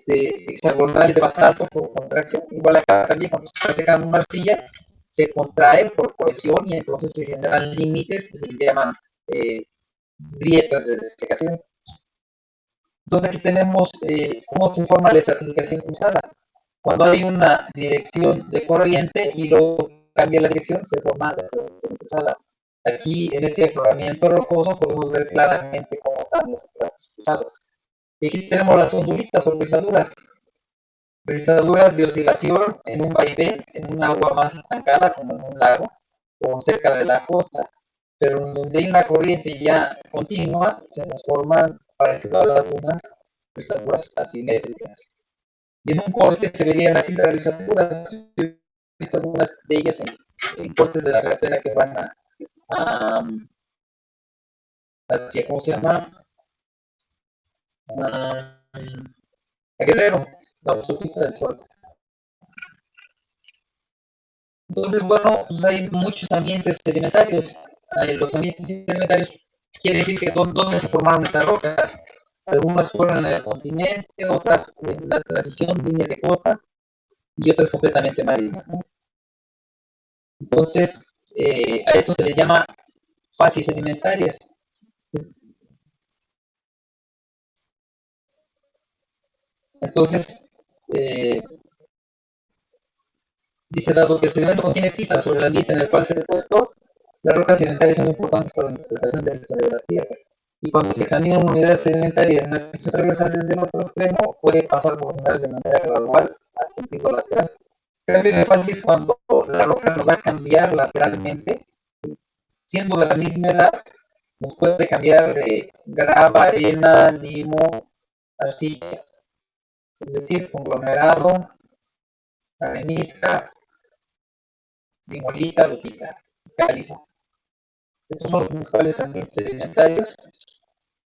hexagonales de basalto por contracción. Igual acá también cuando se está secando una arcilla, se contrae por cohesión y entonces se generan límites que se llaman grietas de desecación. Entonces aquí tenemos cómo se forma la estratificación cruzada. Cuando hay una dirección de corriente y luego cambia la dirección, se forma la estratificación cruzada. Aquí en este afloramiento rocoso podemos ver claramente cómo están los estratos cruzados. Y aquí tenemos las ondulitas o rizaduras de oscilación en un vaivén, en un agua más estancada como en un lago o cerca de la costa, pero en donde hay una corriente ya continua se nos forman parecido a las dunas rizaduras asimétricas. Y en un corte se verían así las rizaduras. He visto algunas de ellas en cortes de la carretera que van a hacia, ¿cómo se llama? A Guerrero, la autopista del Sol. Entonces, bueno, pues hay muchos ambientes sedimentarios. Los ambientes sedimentarios quiere decir que donde se formaron estas rocas. Algunas fueron en el continente, otras en la transición línea de costa y otras completamente marinas, ¿no? Entonces, a esto se le llama fases sedimentarias. Entonces, eh, dice dado que el sedimento contiene pistas sobre el ambiente en el cual se depositó, las rocas sedimentarias son importantes para la interpretación de la historia de la Tierra. Y cuando se examina una unidad sedimentaria en una sección transversal desde el otro extremo, puede pasar por unidades de manera gradual al sentido lateral. Cambio de fase es cuando la roca nos va a cambiar lateralmente, siendo de la misma edad, nos puede cambiar de grava, arena, limo, arcilla, es decir, conglomerado, arenisca, limolita, lutita, caliza. Estos son los principales ambientes sedimentarios.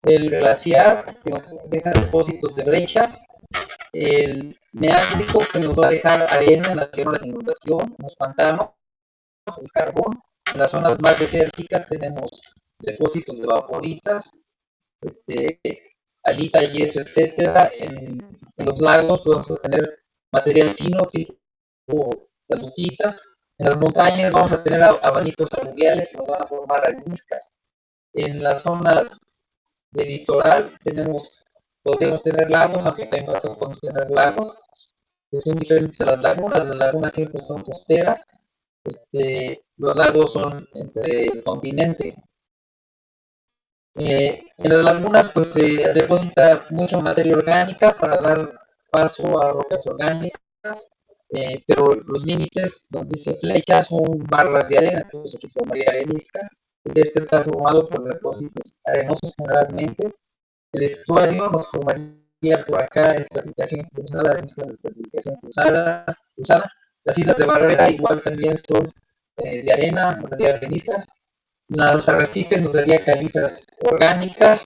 el glaciar, que nos deja depósitos de brechas, el meándrico, que nos va a dejar arena en la tierra de inundación, en los pantanos, el carbón. En las zonas más desérticas tenemos depósitos de vaporitas, este, alita, yeso, etcétera. En los lagos vamos a tener material fino, tipo las hojitas. En las montañas vamos a tener abanicos aluviales que nos van a formar areniscas. En las zonas de litoral podemos tener lagos, aunque también podemos tener lagos, que son diferentes a las lagunas siempre son costeras, los lagos son entre el continente. En las lagunas pues se deposita mucha materia orgánica para dar paso a rocas orgánicas, pero los límites donde se flecha son barras de arena, entonces aquí se formaría arenisca, este está formado por depósitos arenosos generalmente. El estuario nos formaría por acá estratificación cruzada, estratificación cruzada. Las islas de barrera igual también son de arena, de areniscas. Los arrecifes nos daría calizas orgánicas.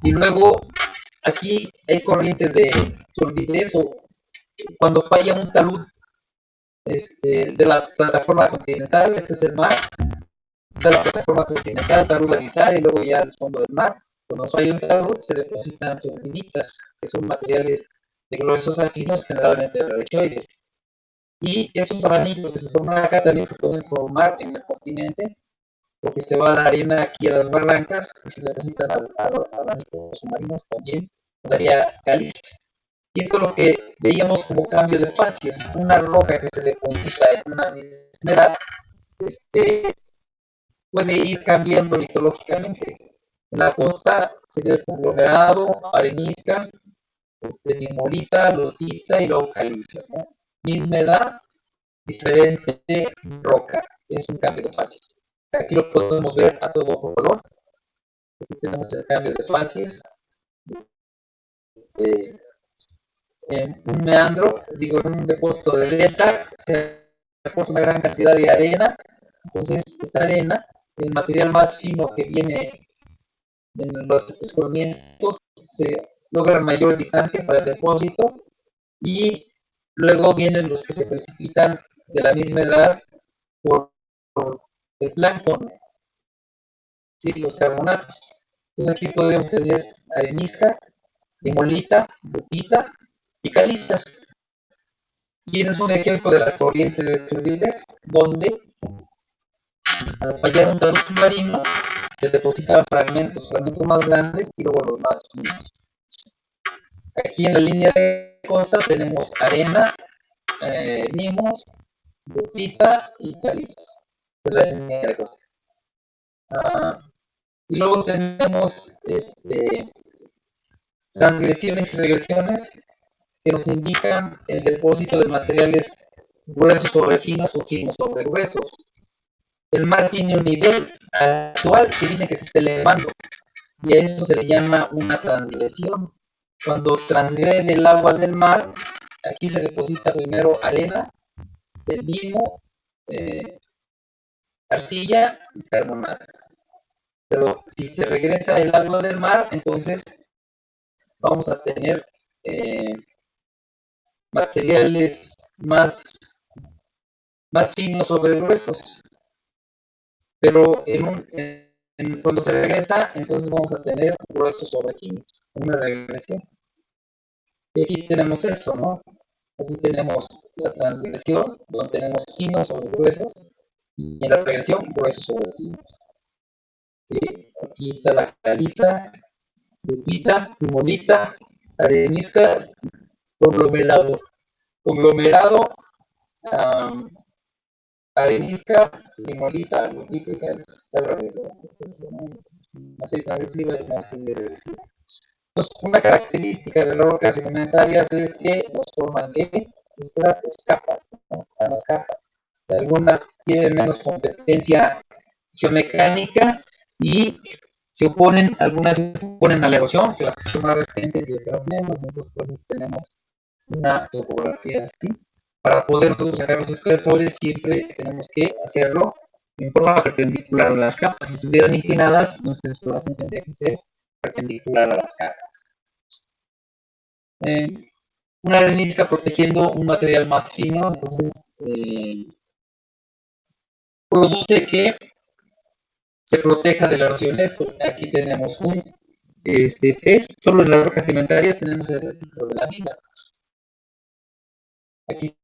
Y luego aquí hay corrientes de turbidez o cuando falla un talud de la plataforma continental, este es el mar, de la plataforma continental, talud avisar y luego ya el fondo del mar. Cuando falla un talud se depositan turbiditas, que son materiales de gruesos alquinos generalmente rechoides. Y esos abanicos que se forman acá también se pueden formar en el continente, porque se va la arena aquí a las barrancas y se depositan a abanicos submarinos también, daría calizas. Y esto es lo que veíamos como cambio de facies, una roca que se deposita en una misma puede ir cambiando litológicamente. En la costa sería el conglomerado, arenisca, limolita, lotita y luego calizas, ¿no? Misma edad, diferente roca, es un cambio de facies. Aquí lo podemos ver a todo color. Aquí tenemos el cambio de facies. En un meandro, digo, en un depósito de delta, se aporta una gran cantidad de arena. Entonces, esta arena, el material más fino que viene en los escurrimientos, se logra mayor distancia para el depósito y luego vienen los que se precipitan de la misma edad por el plancton, ¿sí? Los carbonatos. Entonces aquí podemos tener arenisca, limolita, botita y calizas. Y ese es un ejemplo de las corrientes de turbiles donde al fallar un talud submarino se depositan fragmentos más grandes y luego los más finos. Aquí en la línea de costa tenemos arena, limos, botita y calizas. Es la línea de costa. Y luego tenemos transgresiones y regresiones que nos indican el depósito de materiales gruesos sobre finos o finos sobre gruesos. El mar tiene un nivel actual que dice que se está elevando y a eso se le llama una transgresión. Cuando transgrede el agua del mar, aquí se deposita primero arena, limo, arcilla y carbonato. Pero si se regresa el agua del mar, entonces vamos a tener materiales más finos sobre gruesos. Pero cuando se regresa, entonces vamos a tener gruesos sobre finos, una regresión. Y aquí tenemos eso, ¿no? Aquí tenemos la transgresión, donde tenemos finos sobre gruesos, y en la regresión, gruesos sobre finos. Aquí está la caliza, lupita, limolita, arenisca, conglomerado. Conglomerado, arenisca, limolita, lupita y caliza. Así agresiva y más irreversible. Pues una característica de las rocas sedimentarias es que nos forman de estratos, capas, ¿no? Las capas. Algunas tienen menos competencia geomecánica y algunas se oponen a la erosión, que las que son más resistentes y otras menos, entonces pues tenemos una topografía así. Para poder nosotros sacar los espesores siempre tenemos que hacerlo en forma perpendicular a las capas. Si estuvieran inclinadas, entonces esto las tendría que ser perpendicular a las capas. Una arenisca protegiendo un material más fino, entonces produce que se proteja de la erosión. Aquí tenemos un pez, solo en las rocas sedimentarias tenemos el registro de la mina. Aquí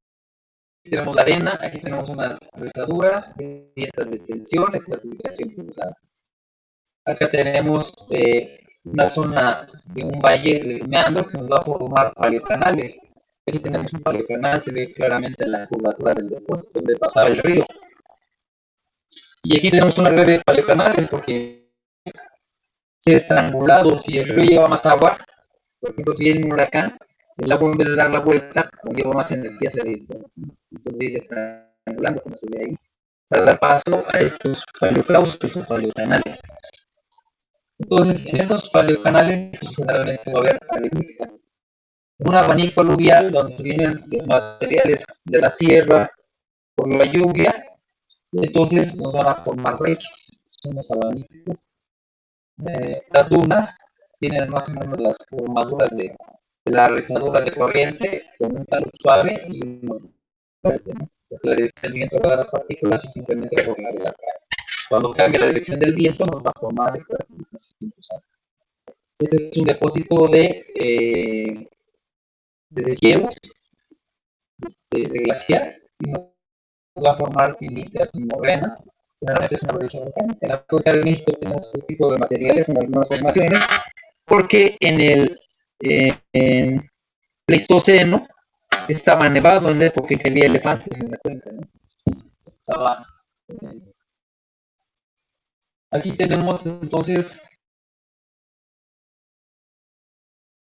tenemos la arena, aquí tenemos unas rezaduras, grietas de tensión, estratificación cruzada. Acá tenemos una zona de un valle de meandros que nos va a formar paleocanales. Aquí tenemos un paleocanal, se ve claramente la curvatura del depósito donde pasaba el río. Y aquí tenemos una red de paleocanales porque se ha estrangulado. Si el río lleva más agua, por ejemplo, si viene un huracán, el agua en vez de dar la vuelta, lleva más energía, se ve, entonces estrangulando, como se ve ahí, para dar paso a estos paleoclaustres o paleocanales. Entonces, en estos paleocanales, pues, generalmente va a haber arenisca. Un abanico aluvial donde vienen los materiales de la sierra por la lluvia, y entonces nos van a formar brechas. Son los abanicos. Las dunas tienen más o menos las formaduras de la rizadura de corriente con un talud suave y un fuerte, ¿no? El deslizamiento de las partículas es simplemente por la gravedad. Cuando cambia la dirección del viento nos va a formar estas partículas. Este es un depósito de deshielos, de glaciar, y nos va a formar pilitas y morenas. Generalmente es una brecha volcánica. En la cuenca de México tenemos este tipo de materiales en algunas formaciones, porque en el Pleistoceno estaba nevado en la época en que había elefantes en la cuenca, ¿no? Estaba, eh, aquí tenemos entonces,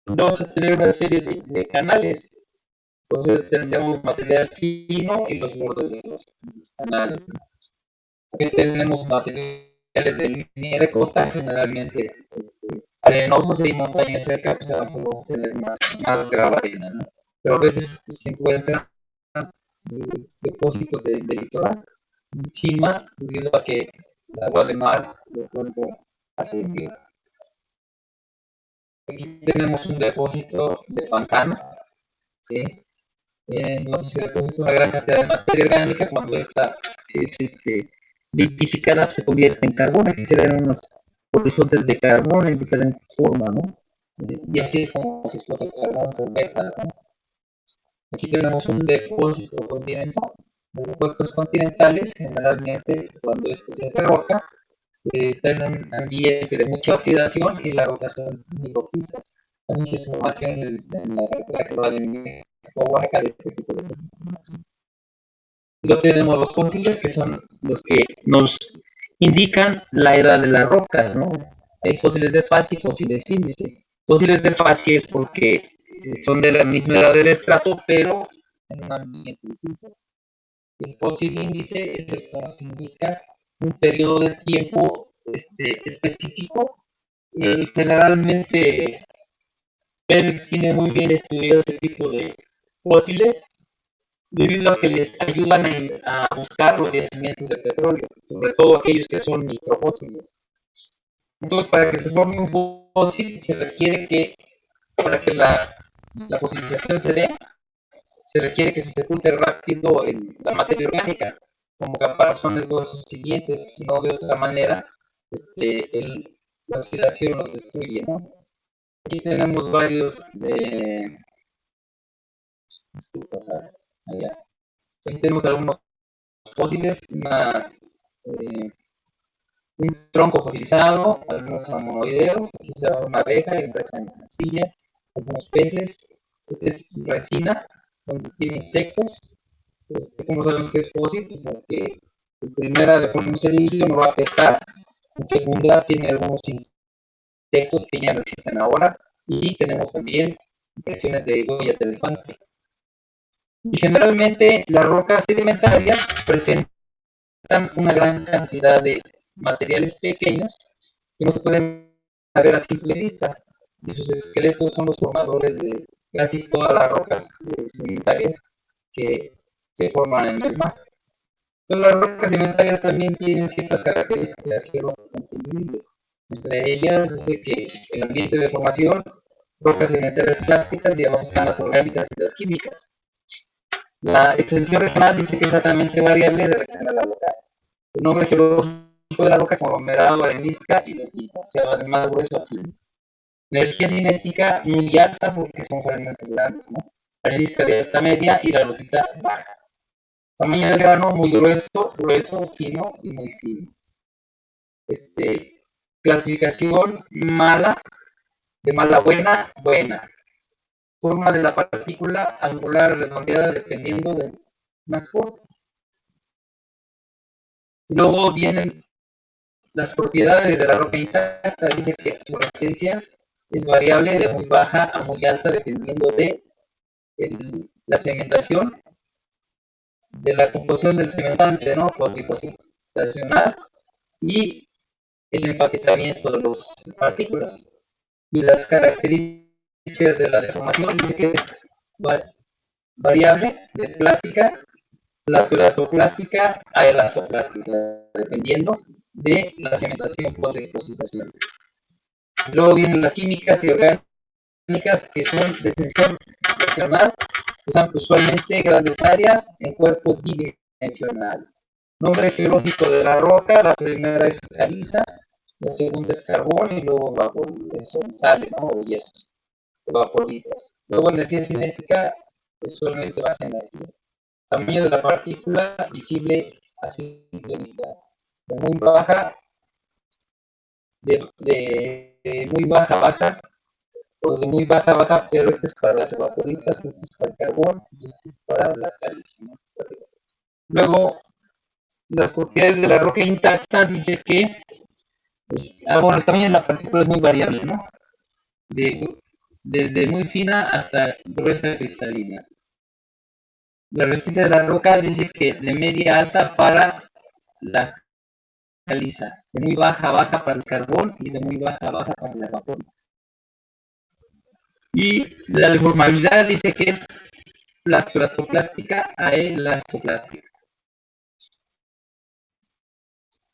vamos a tener una serie de canales. Entonces tendríamos material fino y los bordes de los canales. Aquí tenemos materiales de línea de costa, generalmente arenosos y montañas cerca, pues vamos a tener más grava arena, ¿no? Pero a veces se encuentran depósitos de litoral encima, debido a que el agua de mar de pronto hace que aquí tenemos un depósito de pantano, ¿sí? Donde se deposita una gran cantidad de materia orgánica. Cuando esta es liquificada se convierte en carbón. Aquí se ven unos horizontes de carbón en diferentes formas, ¿no? Y así es como se explota el carbón por beta, ¿no? Aquí tenemos un depósito continental. Los depósitos continentales, generalmente, cuando esto se hace roca, está en un ambiente de mucha oxidación y las rocas son muy rojizas. Hay muchas formaciones en la carretera que va de México a Oaxaca de este tipo de formación. Luego tenemos los fósiles, que son los que nos indican la edad de las rocas, ¿no? Hay fósiles de fase y fósiles índice. Fósiles de fase es porque son de la misma edad del estrato, pero en un ambiente distinto. El fósil índice es el que nos indica un periodo de tiempo específico. Generalmente Pérez tiene muy bien estudiado este tipo de fósiles debido a que les ayudan a buscar los yacimientos de petróleo, sobre todo aquellos que son microfósiles. Entonces, para que se forme un fósil, se requiere que, para que la fosilización se dé, se requiere que se sepulte rápido la materia orgánica, como caparazones los siguientes, si no de otra manera, la oxidación los destruye, ¿no? Aquí tenemos varios de... Allá. Aquí tenemos algunos fósiles, un tronco fosilizado, algunos monoideos, aquí se da una abeja, empresa en arcilla, algunos peces, este es resina, donde tiene insectos. ¿Cómo sabemos que es fósil? Porque en primera le pone un cerillo, no va a pescar, en segunda tiene algunos insectos que ya no existen ahora, y tenemos también impresiones de huellas de elefante. Y generalmente las rocas sedimentarias presentan una gran cantidad de materiales pequeños que no se pueden ver a simple vista, y sus esqueletos son los formadores de casi todas las rocas sedimentarias que se forman en el mar. Pero las rocas sedimentarias también tienen ciertas características geológicas increíbles. Entre ellas dice que el ambiente de formación, rocas sedimentarias clásicas y avanzadas orgánicas y las químicas. La extensión regional dice que es altamente variable de región a la local. El nombre geológico de la roca conglomerado arenisca y lutita, se va de más grueso a fino. Energía cinética muy alta porque son fragmentos grandes, ¿no? Arenisca de alta media y la lutita baja. Tamaño del grano muy grueso, grueso, fino y muy fino. Clasificación mala, de mala a buena, buena. Forma de la partícula angular redondeada dependiendo del más corto. Luego vienen las propiedades de la roca intacta. Dice que su resistencia es variable de muy baja a muy alta dependiendo de la cementación, de la composición del cementante, ¿no? Cosificacional y el empaquetamiento de las partículas. Y las características de la deformación dice que es variable de plástica, plastoplástica a elastoplástica, dependiendo de la cementación por depositación. Luego vienen las químicas y orgánicas que son de extensión regional, usan usualmente grandes áreas en cuerpos bidimensionales. Nombre geológico de la roca, la primera es caliza, la segunda es carbón y luego son sales, ¿no? O yesos, evaporitas. Luego energía cinética, usualmente baja energía. Tamaño de la partícula visible a simple vista. De muy baja, de muy baja, baja, o de muy baja, baja, pero este es para las evaporitas, este es para el carbón y este es para la caliza, ¿no? Luego, las propiedades de la roca intacta dice que, pues, bueno, el tamaño de la partícula es muy variable, ¿no? De, desde muy fina hasta gruesa cristalina. La resistencia de la roca dice que de media alta para la caliza, de muy baja baja para el carbón y de muy baja baja para el vapor. Y la deformabilidad dice que es plastoplástica a elastoplástica.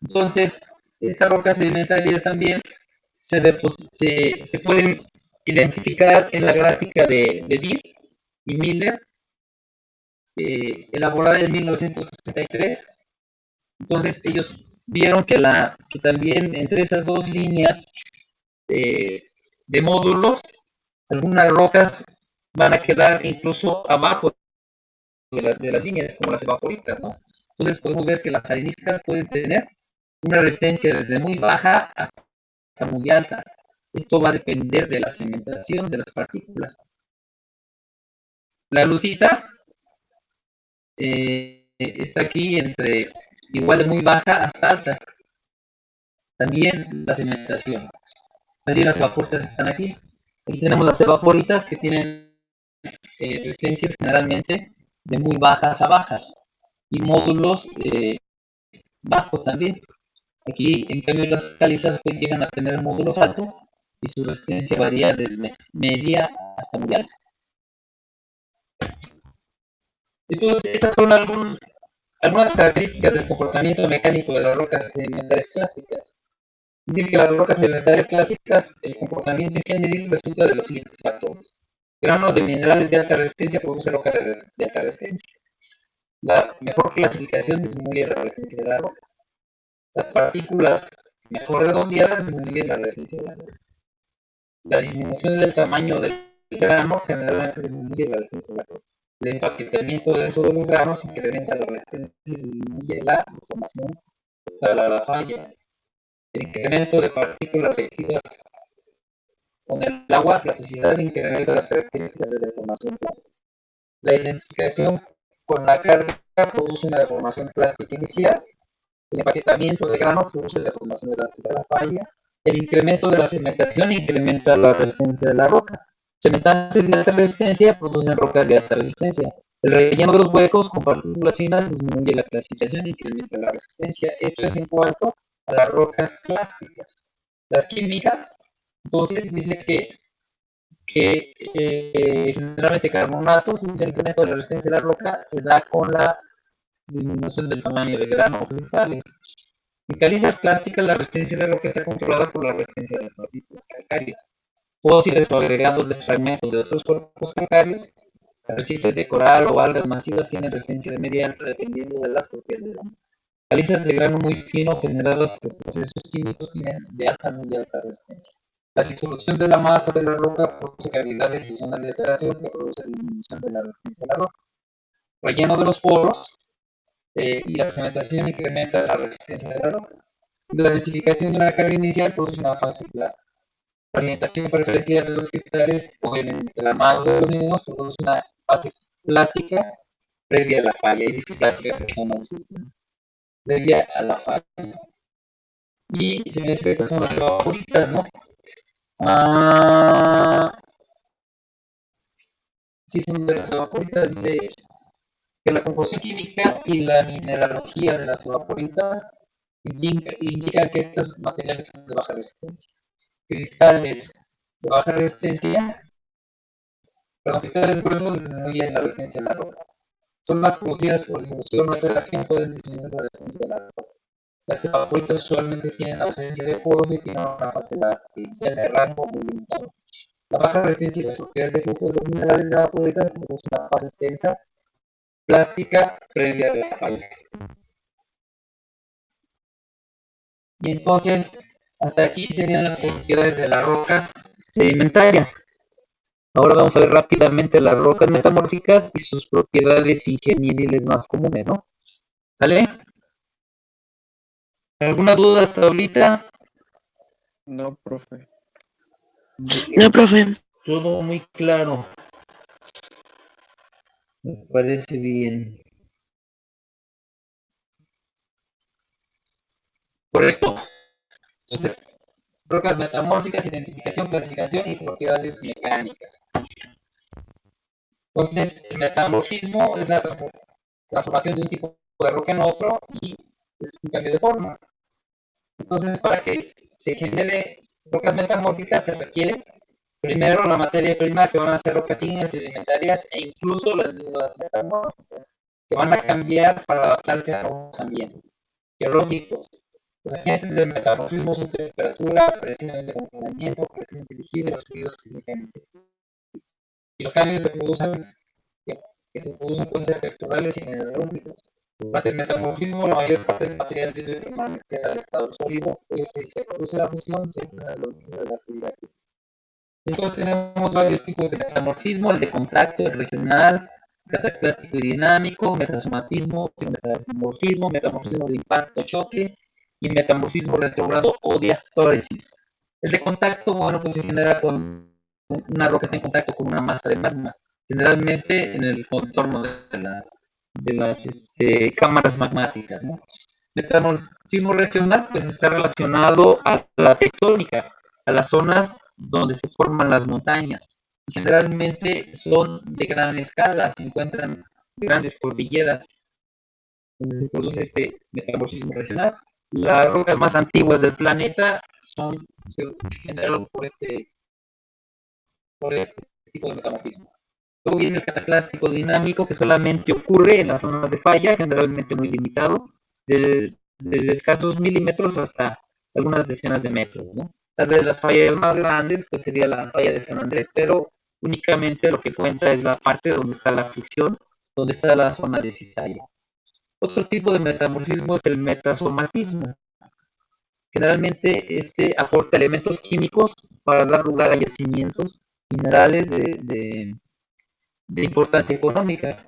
Entonces, estas rocas sedimentarias también se pueden identificar en la gráfica de Dill y Miller, elaborada en 1963. Entonces, ellos vieron que también entre esas dos líneas de módulos, algunas rocas van a quedar incluso abajo de las líneas, como las evaporitas, ¿no? Entonces podemos ver que las areniscas pueden tener una resistencia desde muy baja hasta muy alta. Esto va a depender de la cementación de las partículas. La lutita está aquí entre igual de muy baja hasta alta. También la cementación. También las evaporitas están aquí. Aquí tenemos las evaporitas que tienen resistencias generalmente de muy bajas a bajas y módulos bajos también. Aquí, en cambio, las calizas pues, llegan a tener módulos altos y su resistencia varía desde media hasta muy alta. Entonces, estas son algunas características del comportamiento mecánico de las rocas sedimentarias clásicas. Dice que las rocas sedimentarias clásicas, el comportamiento ingenieril resulta de los siguientes factores. Granos de minerales de alta resistencia producen rocas de alta resistencia. La mejor clasificación disminuye la resistencia de la roca. Las partículas mejor redondeadas disminuyen la resistencia de la roca. La disminución del tamaño del grano generalmente disminuye la resistencia de la roca. El empaquetamiento denso de los granos incrementa la resistencia y disminuye la deformación para la falla. El incremento de partículas reactivas con el agua, plasticidad incrementa las características de deformación plástica. La identificación con la carga produce una deformación plástica inicial. El empaquetamiento de grano produce deformación elástica de la falla. El incremento de la cementación incrementa la resistencia de la roca. Cementantes de alta resistencia producen rocas de alta resistencia. El relleno de los huecos con partículas finas disminuye la clasificación e incrementa la resistencia. Esto es en cuanto a las rocas clásicas. Las químicas, entonces, dice que generalmente carbonatos, el incremento de la resistencia de la roca se da con la disminución del tamaño de grano o cristales. En calizas plásticas, la resistencia de la roca está controlada por la resistencia de las partículas calcáreas. Fósiles o agregados de fragmentos de otros cuerpos calcáreos, arrecifes de coral o algas masivas tienen resistencia de media alta dependiendo de las propiedades. Calizas de grano muy fino generadas por procesos químicos tienen de alta a muy alta resistencia. La disolución de la masa de la roca produce cavidades y zonas de alteración que produce disminución de la resistencia de la roca. Relleno de los poros y la cementación incrementa la resistencia de la roca. La densificación de una carga inicial produce una fase plástica. La orientación preferencial de los cristales o el entramado de los mismos produce una fase plástica previa a la falla. Y dice plástica porque no existe. Previa a la falla. Y se me dice que estas son las favoritas, ¿no? Sí, son de las evaporitas. Dice que la composición química y la mineralogía de las evaporitas indica que estos materiales son de baja resistencia. Cristales de baja resistencia, perdón, cristales gruesos disminuyen la resistencia de la roca. Son las producidas por disolución o alteración pueden disminuir la resistencia de la roca. Las evaporitas usualmente tienen ausencia de poros y tienen una fase inicial de rango muy limitado. La baja resistencia y las propiedades de flujo de los minerales de evaporitas producen una fase extensa plástica previa a la falla. Y entonces, hasta aquí serían las propiedades de las rocas sedimentarias. Ahora vamos a ver rápidamente las rocas metamórficas y sus propiedades ingenieriles más comunes, ¿no? ¿Sale? ¿Alguna duda hasta ahorita? No, profe. No, profe. Todo muy claro. Me parece bien. Correcto. Entonces, rocas metamórficas, identificación, clasificación y propiedades mecánicas. Entonces, el metamorfismo es la transformación de un tipo de roca en otro y es un cambio de forma. Entonces, para que se genere rocas metamórficas se requiere primero la materia prima que van a ser rocas ígneas, sedimentarias e incluso las mismas metamórficas que van a cambiar para adaptarse a nuevos ambientes geológicos. Los agentes del metamorfismo son temperatura, presión de confinamiento, presión dirigida y los fluidos químicamente. Y los cambios que se producen pueden ser texturales y mineralógicos. Durante el metamorfismo, la mayor parte del material debe permanecer al estado sólido, pues si se produce la fusión, se entra en la actividad. Entonces tenemos varios tipos de metamorfismo, el de contacto, el regional, cataclástico y dinámico, metasomatismo, metamorfismo, metamorfismo de impacto, choque y metamorfismo retrógrado o diastóresis. El de contacto, bueno, pues se genera con una roca en contacto con una masa de magma, generalmente en el contorno de las cámaras magmáticas, ¿no? Metamorfismo regional, pues está relacionado a la tectónica, a las zonas donde se forman las montañas. Generalmente son de gran escala, se encuentran grandes cordilleras donde se produce este metamorfismo regional. Las rocas más antiguas del planeta se generaron por este tipo de metamorfismo. Luego viene el cataclástico dinámico, que solamente ocurre en las zonas de falla, generalmente muy limitado, desde escasos milímetros hasta algunas decenas de metros, ¿no? Tal vez las fallas más grandes, pues sería la falla de San Andrés, pero únicamente lo que cuenta es la parte donde está la fricción, donde está la zona de cizalla. Otro tipo de metamorfismo es el metasomatismo. Generalmente este aporta elementos químicos para dar lugar a yacimientos minerales de importancia económica.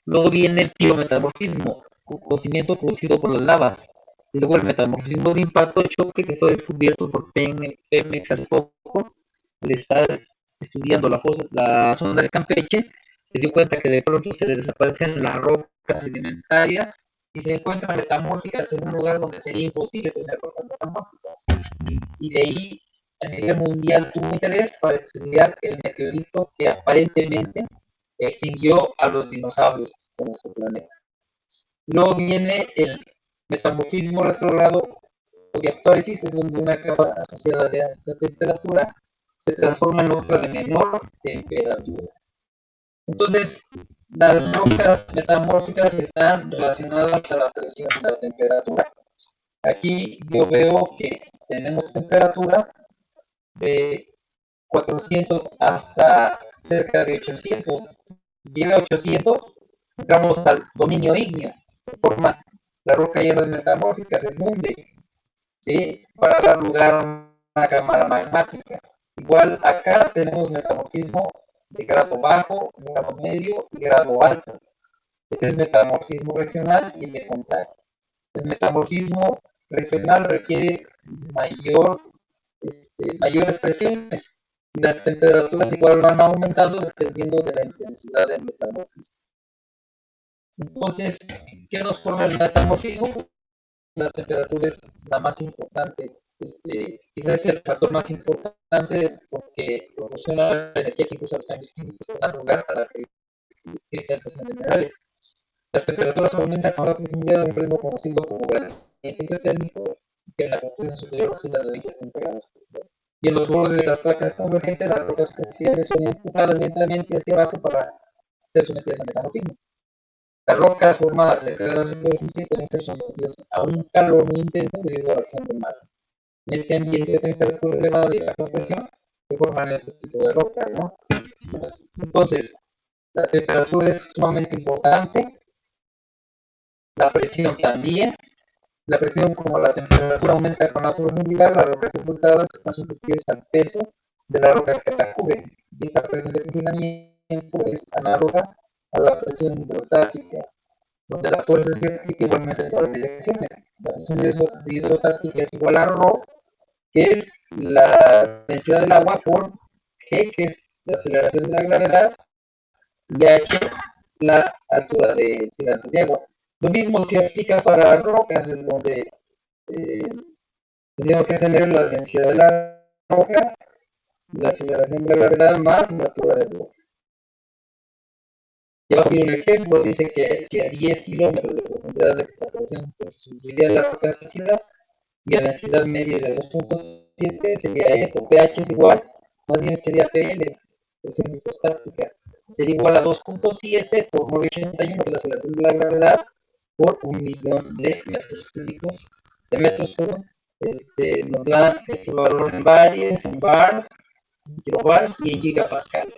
Luego viene el biometamorfismo, cocimiento producido por las lavas. Y luego el metamorfismo de impacto choque, que fue descubierto por Pemex hace poco, al estar estudiando la zona de Campeche, se dio cuenta que de pronto se le desaparecen las rocas sedimentarias y se encuentran metamórficas en un lugar donde sería imposible tener rocas metamórficas. Y de ahí a nivel mundial tuvo interés para estudiar el meteorito que aparentemente extinguió a los dinosaurios de nuestro planeta. Luego viene el metamorfismo retrógrado o diastóresis, es donde una capa asociada de alta temperatura se transforma en otra de menor temperatura. Entonces, Las rocas metamórficas están relacionadas a la presión y la temperatura. Aquí yo veo que tenemos temperatura de 400 hasta cerca de 800. Si llega a 800, entramos al dominio ígneo. De forma, la roca ya no es metamórfica, se funde, ¿sí? Para dar lugar a una cámara magmática. Igual acá tenemos metamorfismo de grado bajo, grado medio y grado alto. Este es metamorfismo regional y de contacto. El metamorfismo regional requiere mayor, mayores presiones y las temperaturas igual van aumentando dependiendo de la intensidad del metamorfismo. Entonces, ¿qué nos forma el metamorfismo? La temperatura es la más importante, quizás es el factor más importante porque proporciona la energía que impulsa los cambios químicos que dan lugar a la cristalización de minerales. Las temperaturas aumentan con la profundidad de un ritmo conocido como gradiente térmico, que en la potencia superior oscila de 20 grados. Y en los bordes de las placas convergentes, las rocas superficiales son empujadas lentamente hacia abajo para ser sometidas al metamorfismo. Las rocas formadas cerca de la superficie pueden ser sometidas a un calor muy intenso debido a la acción del mar. En este ambiente de temperatura elevada y baja presión se forman este tipo de rocas, ¿no? Entonces, la temperatura es sumamente importante, la presión también. La presión, como la temperatura aumenta con la profundidad, las rocas sepultadas están sometidas al peso de las rocas que la cubren. Y esta presión de confinamiento es análoga a la presión hidrostática, donde la fuerza se aplica igualmente en todas las direcciones. La presión hidrostática es igual a ρ, que es la densidad del agua por g, que es la aceleración de la gravedad, de h, la altura de tirante de agua. Lo mismo se aplica para rocas, en donde tendríamos que tener la densidad de la roca, la aceleración de la gravedad más la altura del bloque. Y abajo tiene un ejemplo, dice que si a 10 kilómetros de profundidad de presión pues, subiría las rocas ácidas y a densidad media de 2.7 sería esto, pH es igual, más bien sería PL, presión hidrostática, sería igual a 2.7 por 981, que es la aceleración de la gravedad, por 1.000.000 de metros cúbicos, de metros, perdón. Nos da este valor en bares, en bars, en kilobars y en gigapascales.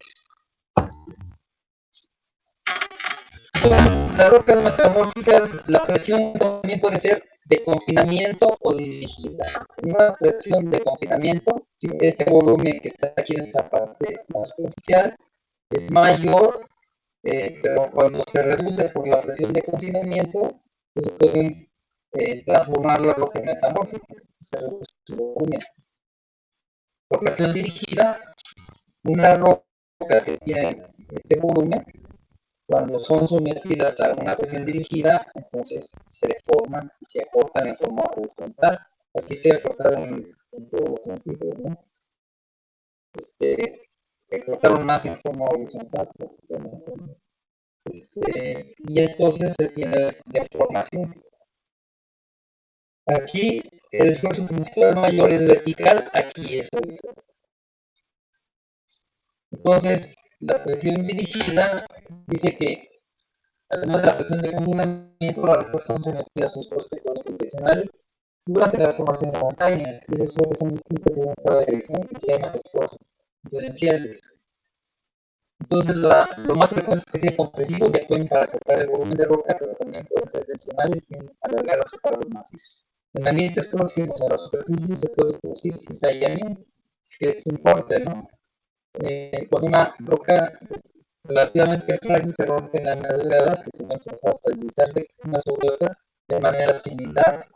Con las rocas metamórficas, la presión también puede ser de confinamiento o dirigida. Una presión de confinamiento, si este volumen que está aquí en esta parte más superficial es mayor, pero cuando se reduce por la presión de confinamiento, pues se pueden transformar la roca metamórfica, se reduce su volumen. Por presión dirigida, una roca que tiene este volumen, cuando son sometidas a una presión dirigida, entonces se deforman y se acortan en forma horizontal. Aquí se acortaron en todos los sentidos, ¿no? Se cortaron más en forma horizontal. Y entonces se tiene deformación. Aquí el esfuerzo principal mayor es vertical, aquí es horizontal. Entonces, la presión dirigida dice que además de la presión de confinamiento, las rocas son sometidas a sus prospectos gravitacionales durante la formación de montañas. Esas esfuerzos son distintos según cada dirección y se llaman esfuerzos diferenciales. Entonces, lo más frecuente es que sean compresivos y actúen para cortar el volumen de roca, pero también pueden ser tensionales y alargar los separos macizos. En ambientes próximos a la superficie se puede producir cizallamiento, que es importante, ¿no? Con una roca relativamente frágil se rompen láminas delgadas que se empiezan a estabilizarse una sobre otra de manera similar,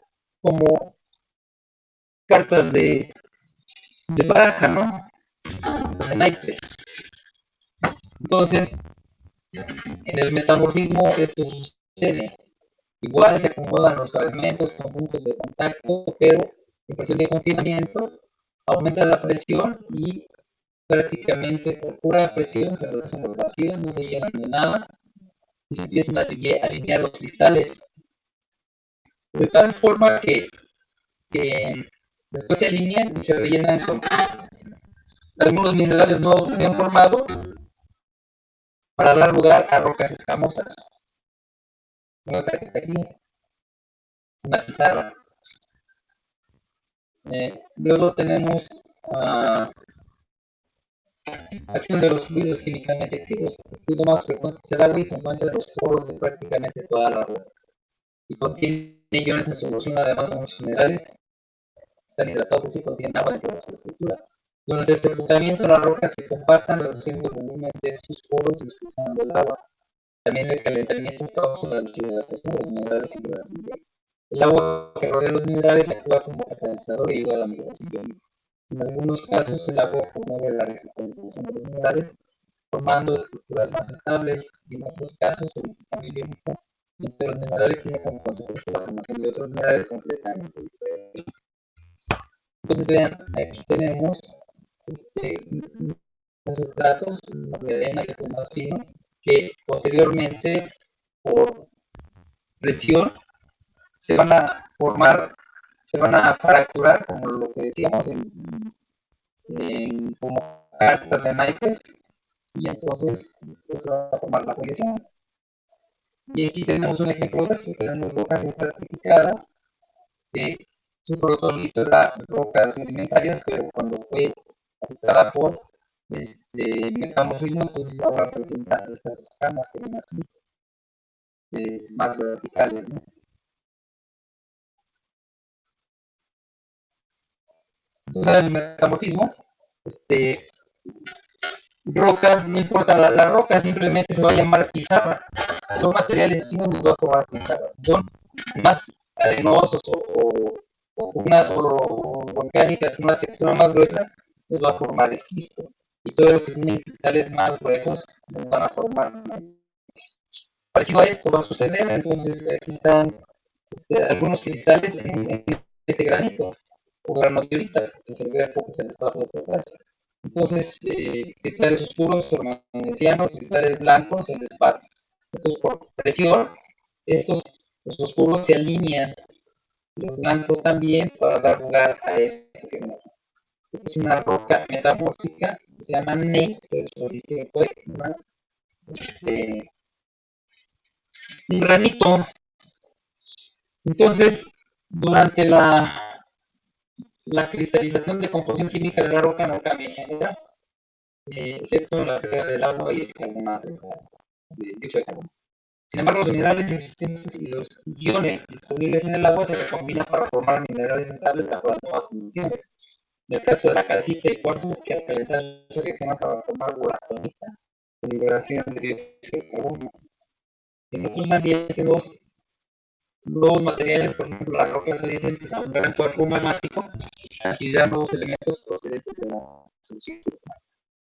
como cartas de baraja, ¿no? De naipes. Entonces, en el metamorfismo esto sucede. Igual se acomodan los fragmentos con puntos de contacto, pero en presión de confinamiento aumenta la presión y prácticamente por pura presión se reducen los vacíos, no se llenan de nada y se empiezan a alinear los cristales. De tal forma que después se alinean y se rellenan con algunos minerales nuevos que se han formado para dar lugar a rocas escamosas. Otra que está aquí, una pizarra. Luego tenemos acción de los fluidos químicamente activos. El fluido más frecuente es el agua y se encuentra en los poros de prácticamente toda la roca. Y contiene iones en solución, además de muchos minerales. Están hidratados y contienen agua dentro de su estructura. Durante el sepultamiento, las rocas se compactan, reduciendo el volumen de sus poros y expulsando el agua. También el calentamiento causa la deshidratación de los minerales y la migración. El agua que rodea los minerales actúa como catalizador y ayuda a la migración biológica. En algunos casos, el agua promueve la revitalización de los minerales, formando estructuras más estables, y en otros casos, el intercambio biológico entre los minerales tiene como consecuencia la formación de otros minerales completamente diferentes. Entonces, vean, aquí tenemos los estratos de arena que son más finos, que posteriormente, por presión, se van a formar, se van a fracturar, como lo que decíamos, en como cartas de naipes, y entonces pues, se va a formar la proyección. Y aquí tenemos un ejemplo de eso, tenemos rocas estratificadas, que su protolito era rocas sedimentarias, pero cuando fue afectada por metamorfismo, entonces ahora presenta estas escamas que ven así, más verticales, ¿no? Entonces, el metamorfismo, rocas, no importa la roca, simplemente se va a llamar pizarra. Son materiales finos, nos va a formar pizarra. Son más arenosos o volcánicas, una textura más gruesa, nos va a formar esquisto. Y todos los que tienen cristales más gruesos nos van a formar. Parecido a esto va a suceder, entonces aquí están algunos cristales en este granito o granodiorita, que se ve poco en el espacio de potasio. Entonces, cristales oscuros, permanecianos, cristales blancos en espacios. Entonces, por presión, estos los oscuros se alinean, los blancos también, para dar lugar a esto que vemos. Es una roca metamórfica, se llama gneiss, pero su origen fue un granito. Entonces, durante la cristalización de composición química de la roca no cambia en general, excepto en la pérdida del agua y el carbonato de dióxido de carbono. Sin embargo, los minerales existentes y los iones disponibles en el agua se recombinan para formar minerales estables de acuerdo a nuevas condiciones. En el caso de la calcita y cuarzo, que al calentar se reaccionan para formar boratonita, con liberación de dióxido de carbono. En otros ambientes, los materiales, por ejemplo, las rocas se dicen que son un gran cuerpo magmático, adquirirán nuevos elementos procedentes de la solución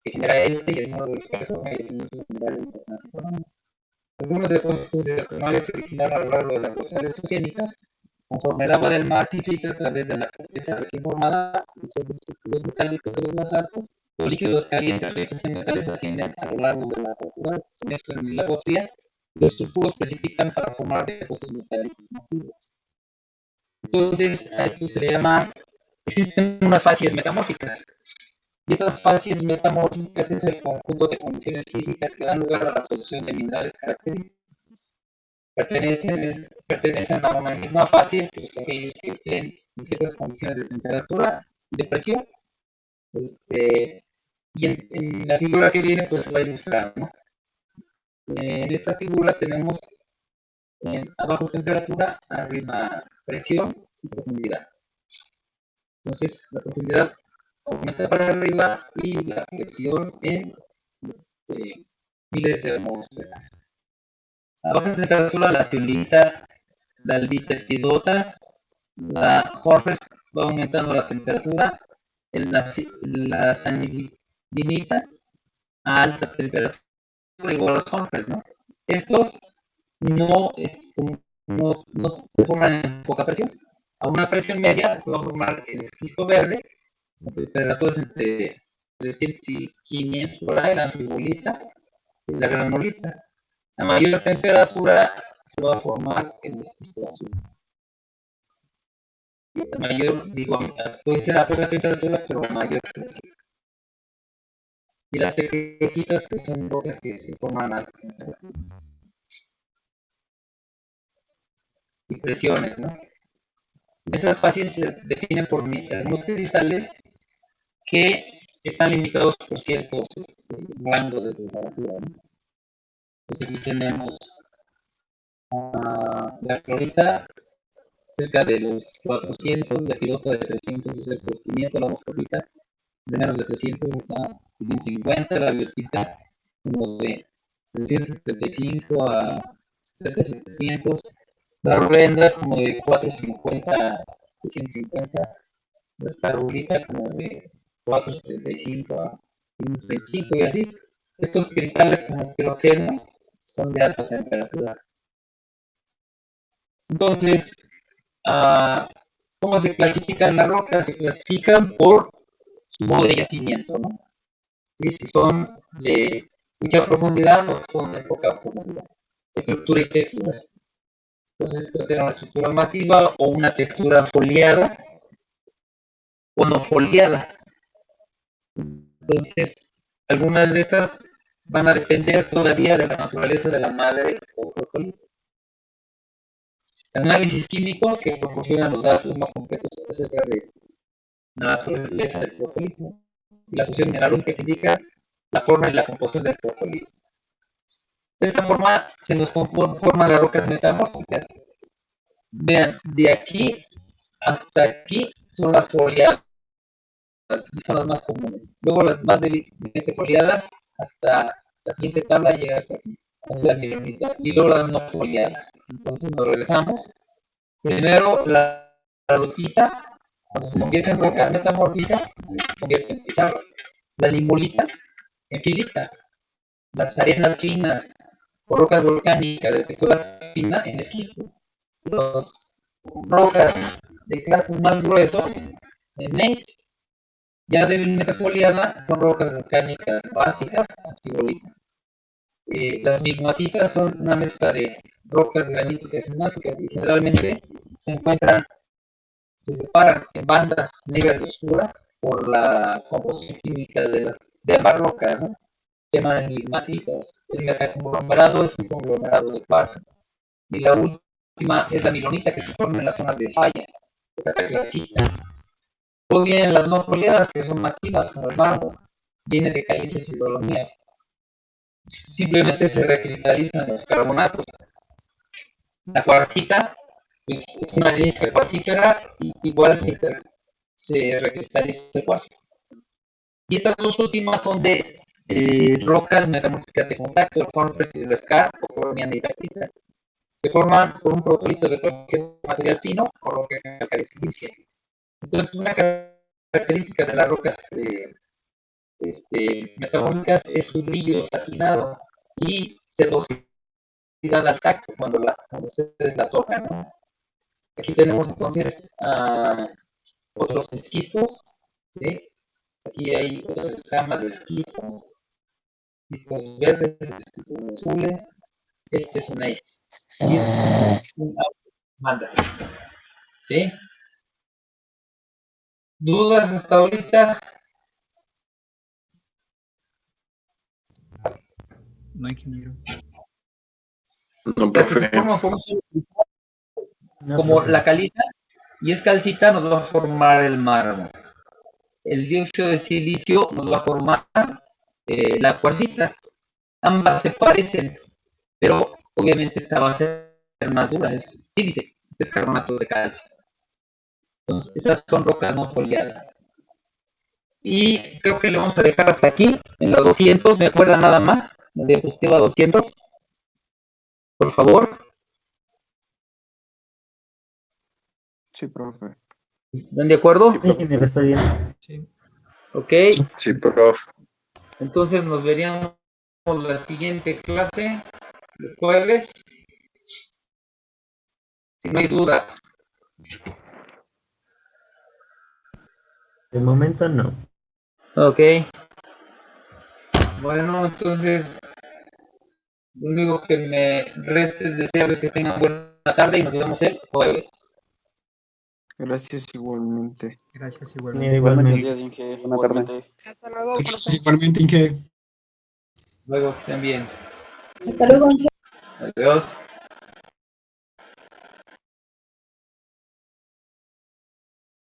que genera este y el número de espesos y yacimientos minerales internacionales. Algunos depósitos hidrotermales se originaron a lo largo de las docenas oceánicas, conforme el agua del mar se filtra a través de la corteza recién formada, disolviendo estructuras metálicas de los más altos, los líquidos calientes de estos metales ascienden a lo largo de la roca, se mezclan en el agua fría, los sulfuros precipitan para formar depósitos metálicos masivos. Entonces, a esto se le llama, existen unas fases metamórficas. Y estas fases metamórficas es el conjunto de condiciones físicas que dan lugar a la asociación de minerales característicos. Pertenecen a una misma fase, pues aquellos que estén en ciertas condiciones de temperatura y de presión. Y en la figura que viene, pues se va a ilustrar, ¿no? En esta figura tenemos a baja temperatura, arriba presión y profundidad. Entonces, la profundidad aumenta para arriba y la presión en miles de atmósferas. A baja temperatura, la zeolita, la albita epidota, la Horfers va aumentando la temperatura, la sanidinita a alta temperatura, igual a los Horfers, ¿no? Estos no, no se forman en poca presión. A una presión media se va a formar el esquisto verde, con temperaturas entre 300 y 500 por ahí, la anfibolita y la granulita. A mayor temperatura se va a formar el esquisto azul. Y a mayor, digo, puede ser a poca temperatura, pero a mayor presión. y las eclogitas, que son rocas que se forman a y presiones, ¿no? Esas fases se definen por algunos cristales que están limitados por ciertos rangos de temperatura, ¿no? Entonces aquí tenemos la clorita cerca de los 400, la pilota de 300 y cerca de los 500, la moscovita de menos de 300, está 50, la biotita como de 375 a 700, la rubenda como de 450 a 650, la rubita como de 475 a 525 y así. Estos cristales como queroseno son de alta temperatura. Entonces, ¿cómo se clasifican las rocas? Se clasifican por su modo de yacimiento, ¿no? Y si son de mucha profundidad o son de poca profundidad. Estructura y textura. Entonces puede tener una estructura masiva o una textura foliada o no foliada. Entonces, algunas de estas van a depender todavía de la naturaleza de la madre o procolito. Análisis químicos que proporcionan los datos más concretos acerca de la naturaleza del procolito y la asociación mineralógica que indica la forma y la composición del procolito. De esta forma se nos conforman las rocas metamórficas. Vean, de aquí hasta aquí son las foliadas, son las más comunes. Luego las más débilmente foliadas, hasta la siguiente tabla llega hasta aquí, la milonita, y luego las no foliadas. Entonces nos regresamos. Primero la rotita, cuando se convierte en roca metamórfica, se convierte en pizarra. La limolita en filita. Las arenas finas o rocas volcánicas de textura fina en esquisto. Los rocas de clases más gruesos en gneiss, ya débilmente foliadas, son rocas volcánicas básicas antigolitas. Las migmatitas son una mezcla de rocas graníticas y mágicas y generalmente se separan en bandas negras y oscuras por la composición química de la roca, ¿no? Se llaman migmatitas. El metaconglomerado es un conglomerado de cuarzo. Y la última es la milonita que se forma en las zonas de falla, la clasita. Luego vienen las no foliadas que son masivas, como el mármol, viene de calizas y dolomías. Simplemente se recristalizan los carbonatos. La cuarcita pues, es una arenisca cuarcífera y igual se recristaliza el cuarzo. Y estas dos últimas son de rocas metamórficas de contacto, el cornflex y el scar o corneana y taquita. Se forman por un protolito de cualquier material fino o roca calcárea. Entonces, una característica de las rocas metamórficas es su brillo satinado y sedosidad al tacto cuando ustedes la tocan, ¿no? Aquí tenemos entonces otros esquistos, ¿sí? Aquí hay otras gamas de esquistos, esquistos verdes, esquistos azules. Este es un manda, ¿sí? ¿Dudas hasta ahorita? No, ingeniero. No, profe. Como la caliza y es calcita, nos va a formar el mármol. El dióxido de silicio nos va a formar la cuarcita. Ambas se parecen, pero obviamente esta va a ser más dura, es sílice, es carbonato de calcio. Entonces, estas son rocas no foliadas. Y creo que le vamos a dejar hasta aquí, en la 200, me acuerda nada más, la diapositiva 200, por favor. Sí, profe. ¿Están de acuerdo? Sí, profe. Está bien. Sí. Ok, Sí, profe. entonces nos veríamos la siguiente clase, el jueves, si no hay dudas. De momento no. Ok, bueno, entonces lo único que me resta es desearles que tengan buena tarde y nos vemos el jueves. Gracias igualmente. Gracias Igualmente. igualmente. Gracias, Inge. Buena tarde. Igualmente. Hasta luego, profe. Igualmente, Inge. Luego que estén bien. Hasta luego, Ángel. Adiós.